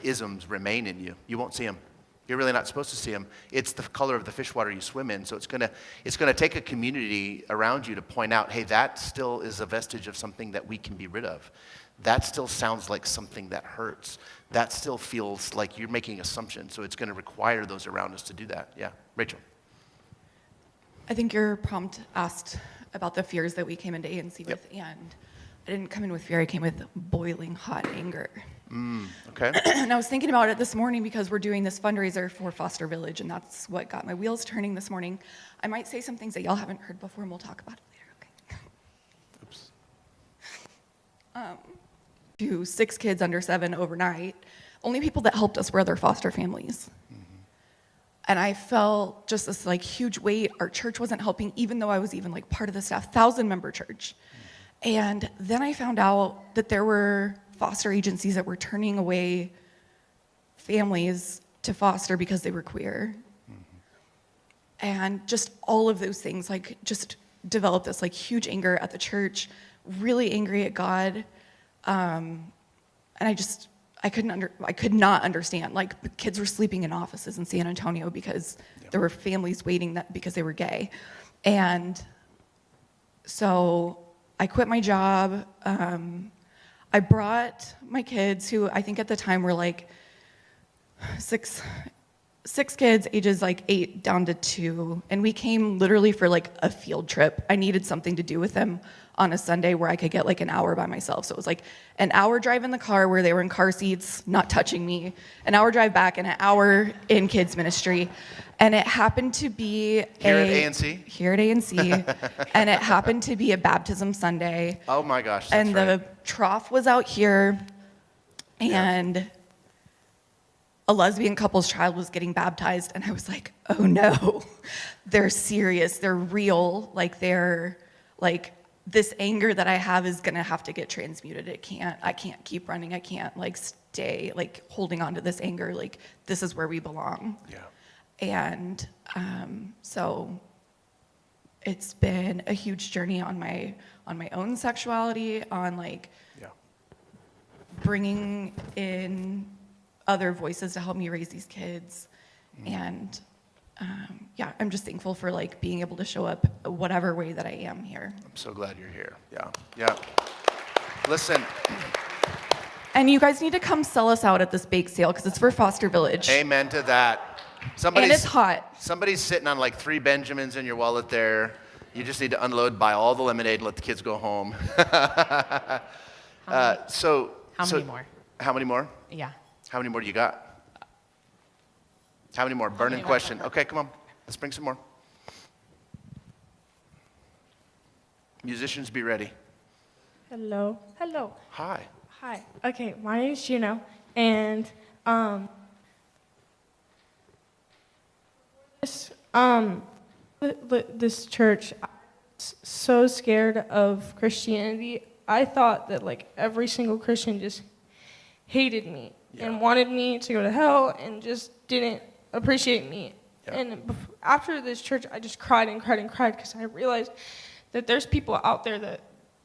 isms remain in you. You won't see them. You're really not supposed to see them. It's the color of the fish water you swim in. So it's gonna take a community around you to point out, hey, that still is a vestige of something that we can be rid of. That still sounds like something that hurts. That still feels like you're making assumptions. So it's going to require those around us to do that. Yeah, Rachel. I think your prompt asked about the fears that we came into ANC with, and I didn't come in with fear. I came with boiling hot anger. Okay. And I was thinking about it this morning because we're doing this fundraiser for Foster Village, and that's what got my wheels turning this morning. I might say some things that y'all haven't heard before, and we'll talk about it later, okay? Oops. To 6 kids under 7 overnight. Only people that helped us were other foster families. And I felt just this like huge weight. Our church wasn't helping, even though I was even like part of the staff, 1,000-member church. And then I found out that there were foster agencies that were turning away families to foster because they were queer. And just all of those things, like, just developed this like huge anger at the church, really angry at God. And I could not understand. Like, kids were sleeping in offices in San Antonio because there were families waiting because they were gay. And so I quit my job. I brought my kids, who I think at the time were like six kids, ages like 8 down to 2, and we came literally for like a field trip. I needed something to do with them on a Sunday where I could get like an hour by myself. So it was like an hour drive in the car where they were in car seats, not touching me, an hour drive back, and an hour in kids ministry. And it happened to be Here at ANC? Here at ANC. And it happened to be a baptism Sunday. Oh my gosh, that's And the right. trough was out here, and a lesbian couple's child was getting baptized, and I was like, oh no, they're serious, they're real, like this anger that I have is gonna have to get transmuted. I can't keep running, I can't like stay like holding on to this anger, like this is where we belong. Yeah. And so it's been a huge journey on my own sexuality, on like bringing in other voices to help me raise these kids. And I'm just thankful for like being able to show up whatever way that I am here. I'm so glad you're here. Yeah. Listen. And you guys need to come sell us out at this bake sale because it's for Foster Village. Amen to that. And it's hot. Somebody's sitting on like 3 Benjamins in your wallet there. You just need to unload, buy all the lemonade, and let the kids go home. How many more? How many more? Yeah. How many more do you got? How many more? Burning question. Okay, come on. Let's bring some more. Musicians, be ready. Hello. Hi. Hi. Okay, my name is Juno, and this church, I was so scared of Christianity. I thought that like every single Christian just hated me and wanted me to go to hell and just didn't appreciate me. And after this church, I just cried and cried and cried because I realized that there's people out there that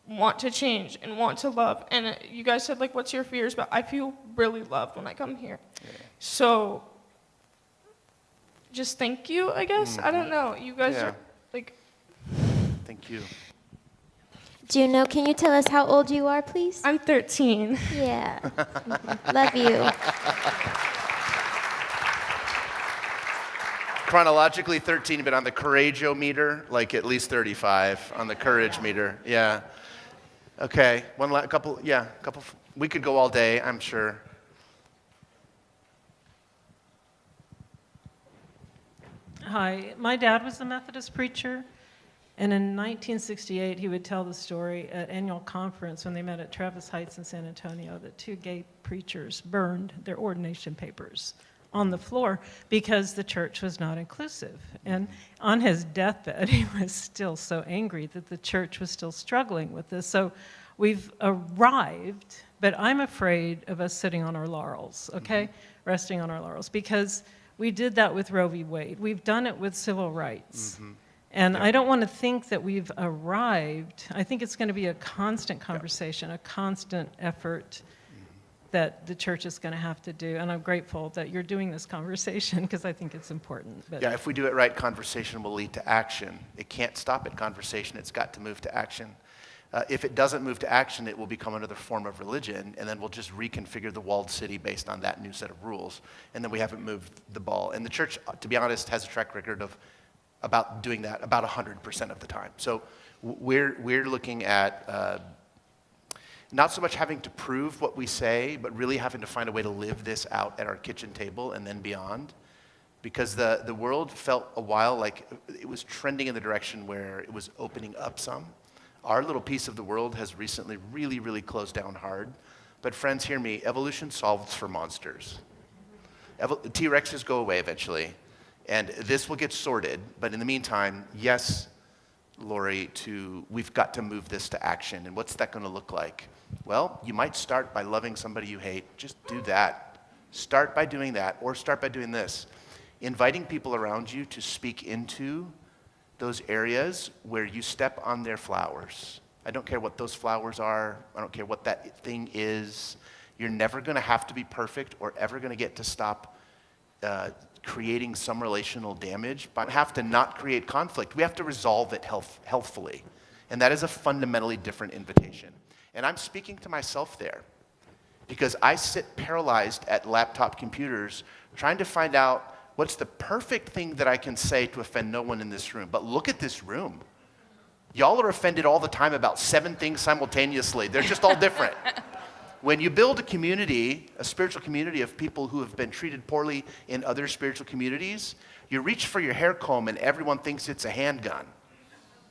want to change and want to love. And you guys said, like, what's your fears? But I feel really loved when I come here. So just thank you, I guess. I don't know. You guys are, like... Thank you. Juno, can you tell us how old you are, please? I'm 13. Yeah. Love you. Chronologically 13, but on the courageometer, like at least 35 on the courage meter. Yeah. Okay. Couple. We could go all day, I'm sure. Hi, my dad was a Methodist preacher, and in 1968 he would tell the story at annual conference when they met at Travis Heights in San Antonio that 2 gay preachers burned their ordination papers on the floor because the church was not inclusive. And on his deathbed, he was still so angry that the church was still struggling with this. So we've arrived, but I'm afraid of us sitting on our laurels, okay? Resting on our laurels, because we did that with Roe v. Wade. We've done it with civil rights. And I don't want to think that we've arrived. I think it's going to be a constant conversation, a constant effort that the church is going to have to do. And I'm grateful that you're doing this conversation because I think it's important. But If we do it right, conversation will lead to action. It can't stop at conversation. It's got to move to action. If it doesn't move to action, it will become another form of religion, and then we'll just reconfigure the walled city based on that new set of rules. And then we haven't moved the ball. And the church, to be honest, has a track record of about doing that about 100% of the time. So we're looking at not so much having to prove what we say, but really having to find a way to live this out at our kitchen table and then beyond. Because the world felt a while like it was trending in the direction where it was opening up some. Our little piece of the world has recently really, really closed down hard. But friends, hear me, evolution solves for monsters. T-Rexes go away eventually, and this will get sorted. But in the meantime, yes, Lori, we've got to move this to action. And what's that going to look like? Well, you might start by loving somebody you hate. Just do that. Start by doing that, or start by doing this. Inviting people around you to speak into those areas where you step on their flowers. I don't care what those flowers are. I don't care what that thing is. You're never going to have to be perfect or ever going to get to stop creating some relational damage, but have to not create conflict. We have to resolve it healthfully. And that is a fundamentally different invitation. And I'm speaking to myself there because I sit paralyzed at laptop computers trying to find out what's the perfect thing that I can say to offend no one in this room. But look at this room. Y'all are offended all the time about 7 things simultaneously. They're just all different. When you build a community, a spiritual community of people who have been treated poorly in other spiritual communities, you reach for your hair comb and everyone thinks it's a handgun.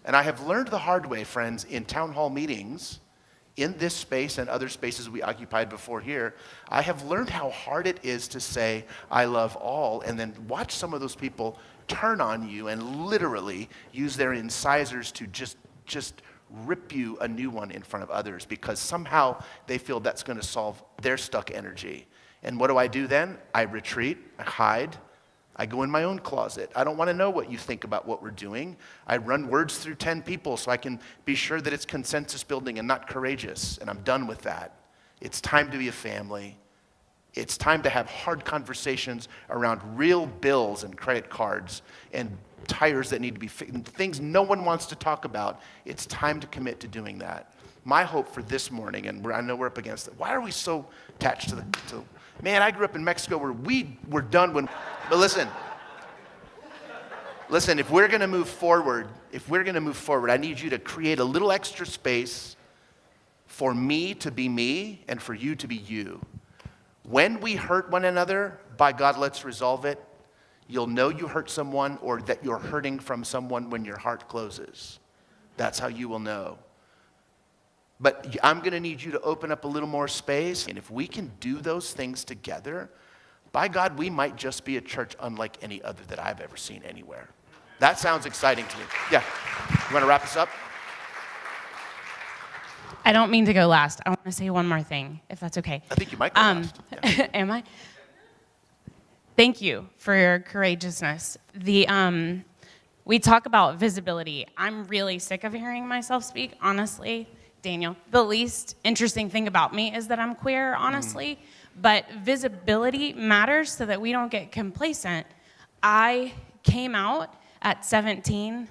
And I have learned the hard way, friends, in town hall meetings, in this space and other spaces we occupied before here, I have learned how hard it is to say, I love all, and then watch some of those people turn on you and literally use their incisors to just rip you a new one in front of others because somehow they feel that's going to solve their stuck energy. And what do I do then? I retreat, I hide, I go in my own closet. I don't want to know what you think about what we're doing. I run words through 10 people so I can be sure that it's consensus building and not courageous, and I'm done with that. It's time to be a family. It's time to have hard conversations around real bills and credit cards and tires that need to be fixed, things no one wants to talk about. It's time to commit to doing that. My hope for this morning, and I know we're up against it, why are we so attached to man, I grew up in Mexico where we were done when, but listen, if we're going to move forward, I need you to create a little extra space for me to be me and for you to be you. When we hurt one another, by God, let's resolve it. You'll know you hurt someone or that you're hurting from someone when your heart closes. That's how you will know. But I'm going to need you to open up a little more space. And if we can do those things together, by God, we might just be a church unlike any other that I've ever seen anywhere. That sounds exciting to me. Yeah. You want to wrap this up? I don't mean to go last. I want to say one more thing, if that's okay. I think you might go last. Yeah. Am I? Thank you for your courageousness. We talk about visibility. I'm really sick of hearing myself speak, honestly, Daniel. The least interesting thing about me is that I'm queer, honestly. But visibility matters so that we don't get complacent. I came out at 17,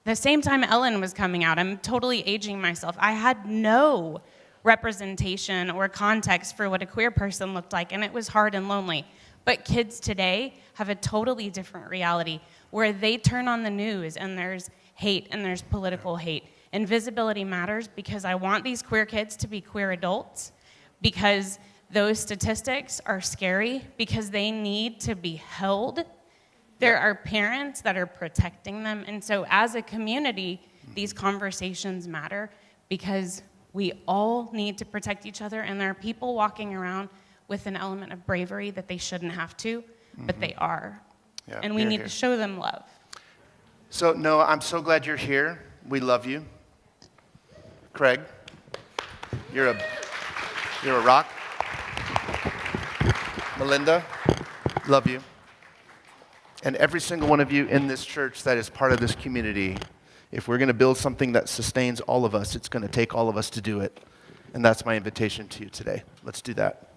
the same time Ellen was coming out. I'm totally aging myself. I had no representation or context for what a queer person looked like, and it was hard and lonely. But kids today have a totally different reality where they turn on the news and there's hate and there's political hate. And visibility matters because I want these queer kids to be queer adults, because those statistics are scary, because they need to be held. There are parents that are protecting them. And so as a community, these conversations matter because we all need to protect each other. And there are people walking around with an element of bravery that they shouldn't have to, but they are. Yeah, and we need to show them love. So, Noah, I'm so glad you're here. We love you. Craig, you're a rock. Melinda, love you. And every single one of you in this church that is part of this community, if we're going to build something that sustains all of us, it's going to take all of us to do it. And that's my invitation to you today. Let's do that.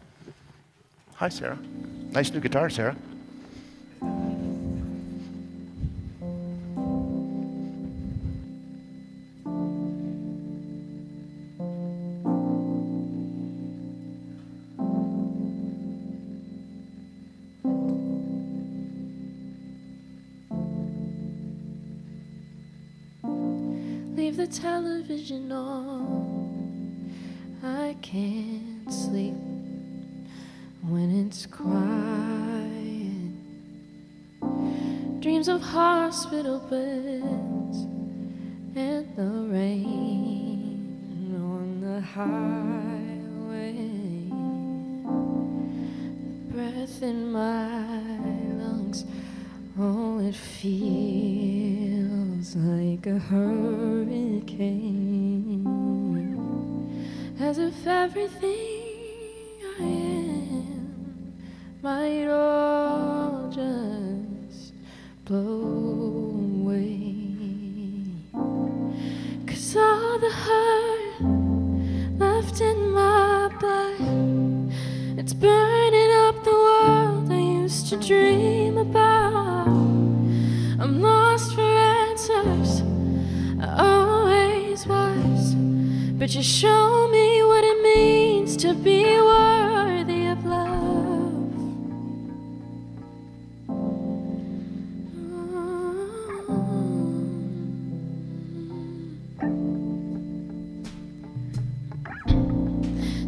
Hi, Sarah. Nice new guitar, Sarah. Leave the television on. I can't sleep when it's quiet. Dreams of hospital beds and the rain on the highway. The breath in my lungs, oh, it feels like a hurricane, as if everything I am might all just blow away. 'Cause all the hurt left in my blood, it's burning up the world I used to dream about. I'm lost for answers, I always but you show me what it means to be worthy of love.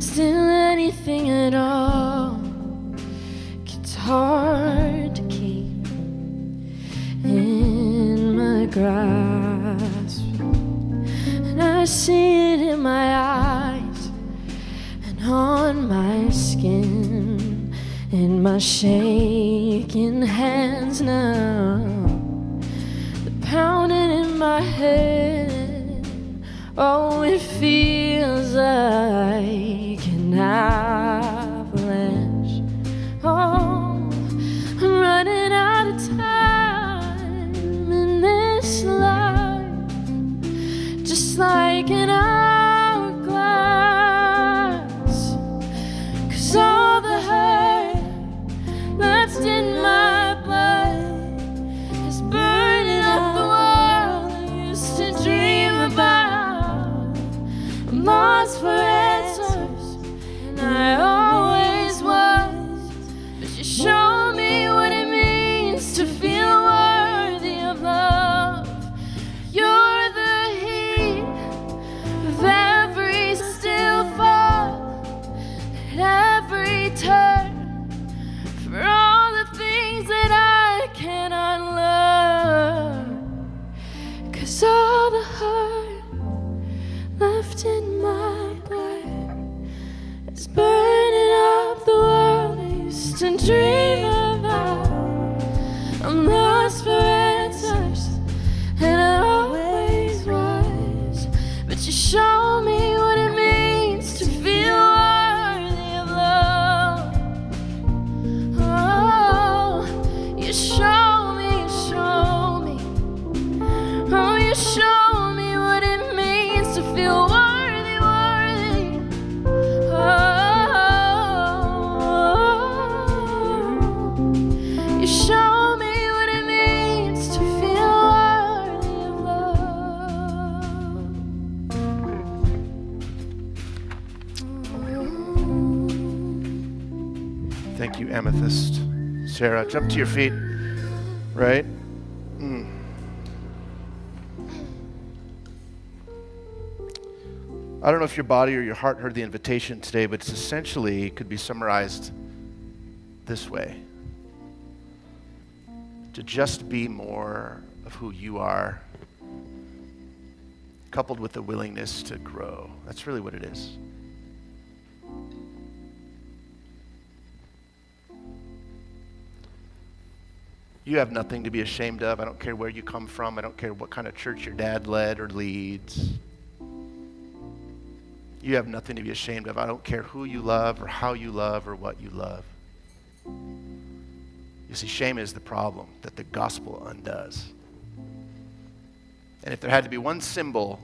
Still anything at all gets hard to keep in my grasp, and I see it in my eyes and on my skin, in my shaking hands now, the pounding in my head. Oh, it feels like an avalanche. Oh, I'm running out of time in this life, just like an hourglass. 'Cause all the hurt left in my blood is burning up the world I used to dream about. I'm lost for answers, and I always was, but you show me what it means to feel worthy of love. You're the heat of every still fall, at every turn, for all the things that I cannot learn. 'Cause all the heart left in my blood is burning up the world I used to dream about. I'm lost for answers, and I always was, but you show me what it means to feel worthy of love. Oh, you show me, oh, you show me what it means to feel worthy, worthy. Oh, you show me what it means to feel worthy of love. Thank you, Amethyst. Sarah, jump to your feet. Right? I don't know if your body or your heart heard the invitation today, but it's essentially could be summarized this way: to just be more of who you are, coupled with the willingness to grow. That's really what it is. You have nothing to be ashamed of. I don't care where you come from. I don't care what kind of church your dad led or leads. You have nothing to be ashamed of. I don't care who you love or how you love or what you love. You see, shame is the problem that the gospel undoes. And if there had to be one symbol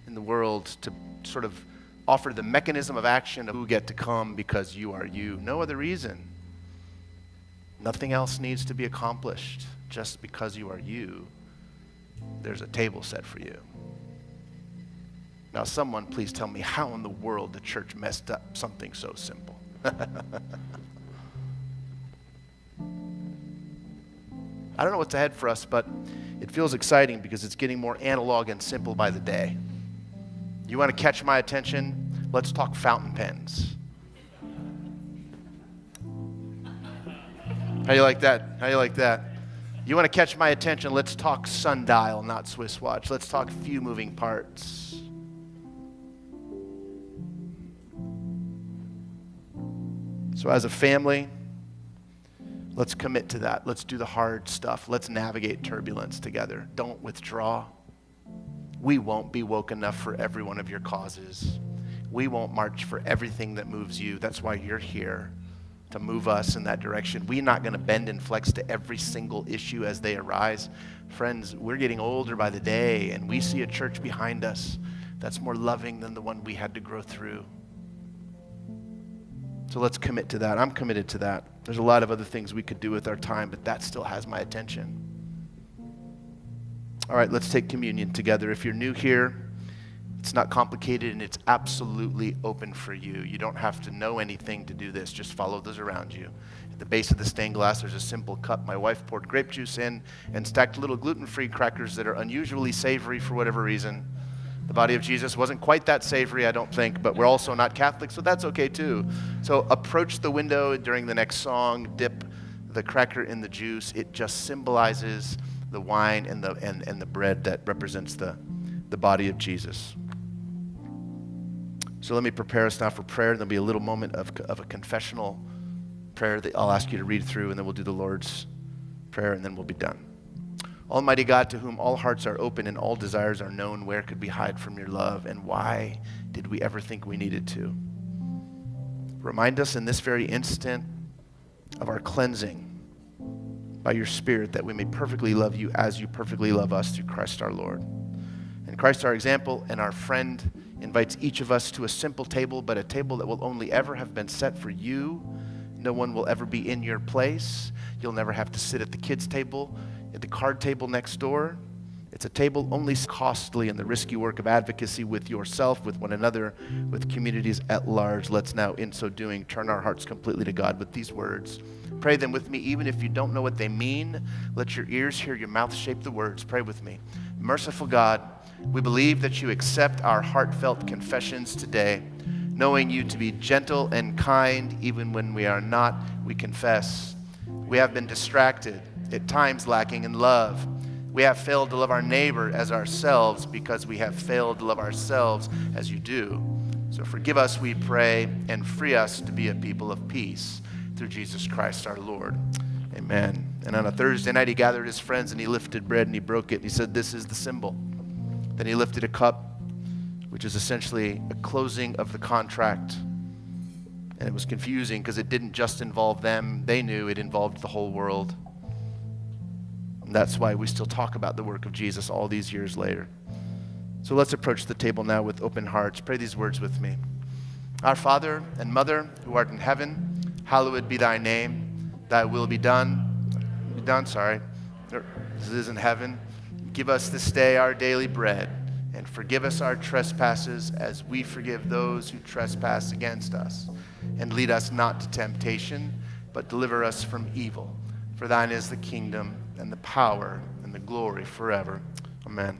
in the world to sort of offer the mechanism of action of who get to come because you are you, no other reason. Nothing else needs to be accomplished. Just because you are you, there's a table set for you. Now, someone please tell me how in the world the church messed up something so simple. I don't know what's ahead for us, but it feels exciting because it's getting more analog and simple by the day. You want to catch my attention? Let's talk fountain pens. How you like that? How you like that? You want to catch my attention? Let's talk sundial, not Swiss watch. Let's talk few moving parts. So as a family, let's commit to that. Let's do the hard stuff. Let's navigate turbulence together. Don't withdraw. We won't be woke enough for every one of your causes. We won't march for everything that moves you. That's why you're here, to move us in that direction. We're not going to bend and flex to every single issue as they arise. Friends, we're getting older by the day, and we see a church behind us that's more loving than the one we had to grow through. So let's commit to that. I'm committed to that. There's a lot of other things we could do with our time, but that still has my attention. All right, let's take communion together. If you're new here, It's not complicated, and it's absolutely open for you. You don't have to know anything to do this. Just follow those around you. At the base of the stained glass, there's a simple cup. My wife poured grape juice in and stacked little gluten-free crackers that are unusually savory for whatever reason. The body of Jesus wasn't quite that savory, I don't think, but we're also not Catholic, so that's okay too. So approach the window during the next song, dip the cracker in the juice. It just symbolizes the wine and the bread that represents the body of Jesus. So let me prepare us now for prayer. There'll be a little moment of a confessional prayer that I'll ask you to read through, and then we'll do the Lord's Prayer, and then we'll be done. Almighty God, to whom all hearts are open and all desires are known, where could we hide from your love, and why did we ever think we needed to? Remind us in this very instant of our cleansing by your Spirit, that we may perfectly love you as you perfectly love us through Christ our Lord. And Christ, our example and our friend, invites each of us to a simple table, but a table that will only ever have been set for you. No one will ever be in your place. You'll never have to sit at the kids' table, at the card table next door. It's a table only costly in the risky work of advocacy with yourself, with one another, with communities at large. Let's now, in so doing, turn our hearts completely to God with these words. Pray them with me, even if you don't know what they mean. Let your ears hear, your mouth shape the words. Pray with me. Merciful God, we believe that you accept our heartfelt confessions today. Knowing you to be gentle and kind, even when we are not, we confess. We have been distracted, at times lacking in love. We have failed to love our neighbor as ourselves because we have failed to love ourselves as you do. So forgive us, we pray, and free us to be a people of peace through Jesus Christ our Lord. Amen. And on a Thursday night, he gathered his friends and he lifted bread and he broke it. And he said, this is the symbol. Then he lifted a cup, which is essentially a closing of the contract. And it was confusing because it didn't just involve them. They knew it involved the whole world. And that's why we still talk about the work of Jesus all these years later. So let's approach the table now with open hearts. Pray these words with me. Our Father and Mother, who art in heaven, hallowed be thy name. Thy will be done. As it is in heaven. Give us this day our daily bread, and forgive us our trespasses as we forgive those who trespass against us. And lead us not to temptation, but deliver us from evil. For thine is the kingdom, and the power, and the glory forever. Amen.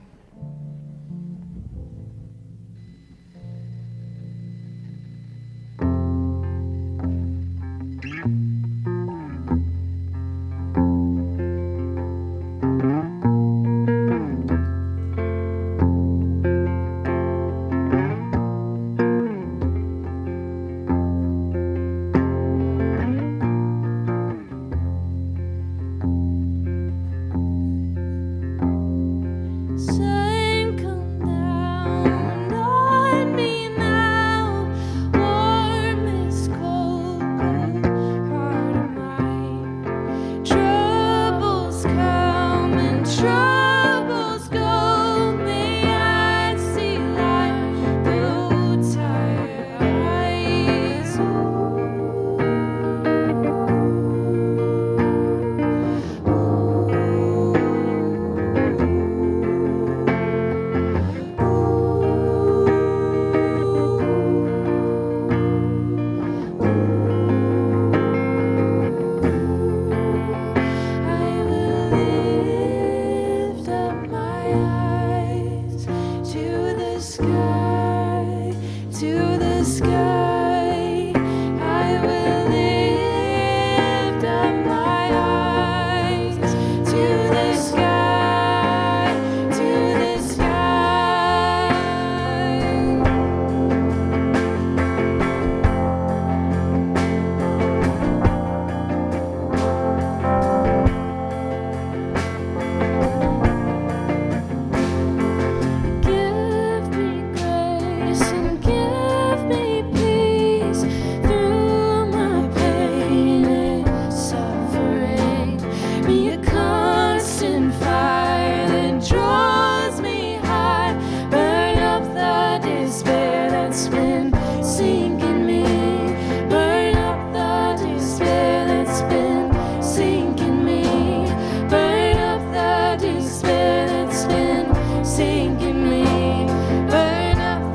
Sink in me, burn up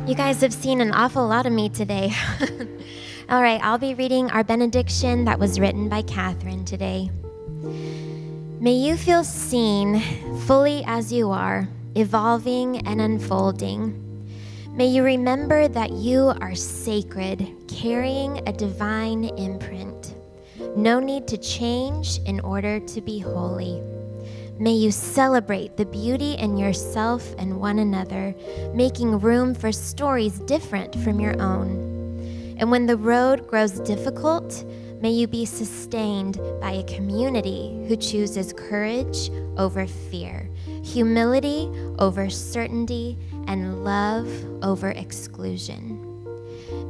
You guys have seen an awful lot of me today. All right, I'll be reading our benediction that was written by Catherine today. May you feel seen fully as you are, evolving and unfolding. May you remember that you are sacred, carrying a divine imprint. No need to change in order to be holy. May you celebrate the beauty in yourself and one another, making room for stories different from your own. And when the road grows difficult, may you be sustained by a community who chooses courage over fear, humility over certainty, and love over exclusion.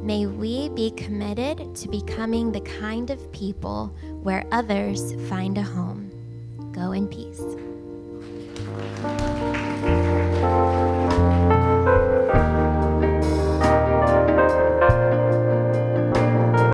May we be committed to becoming the kind of people where others find a home. Go in peace.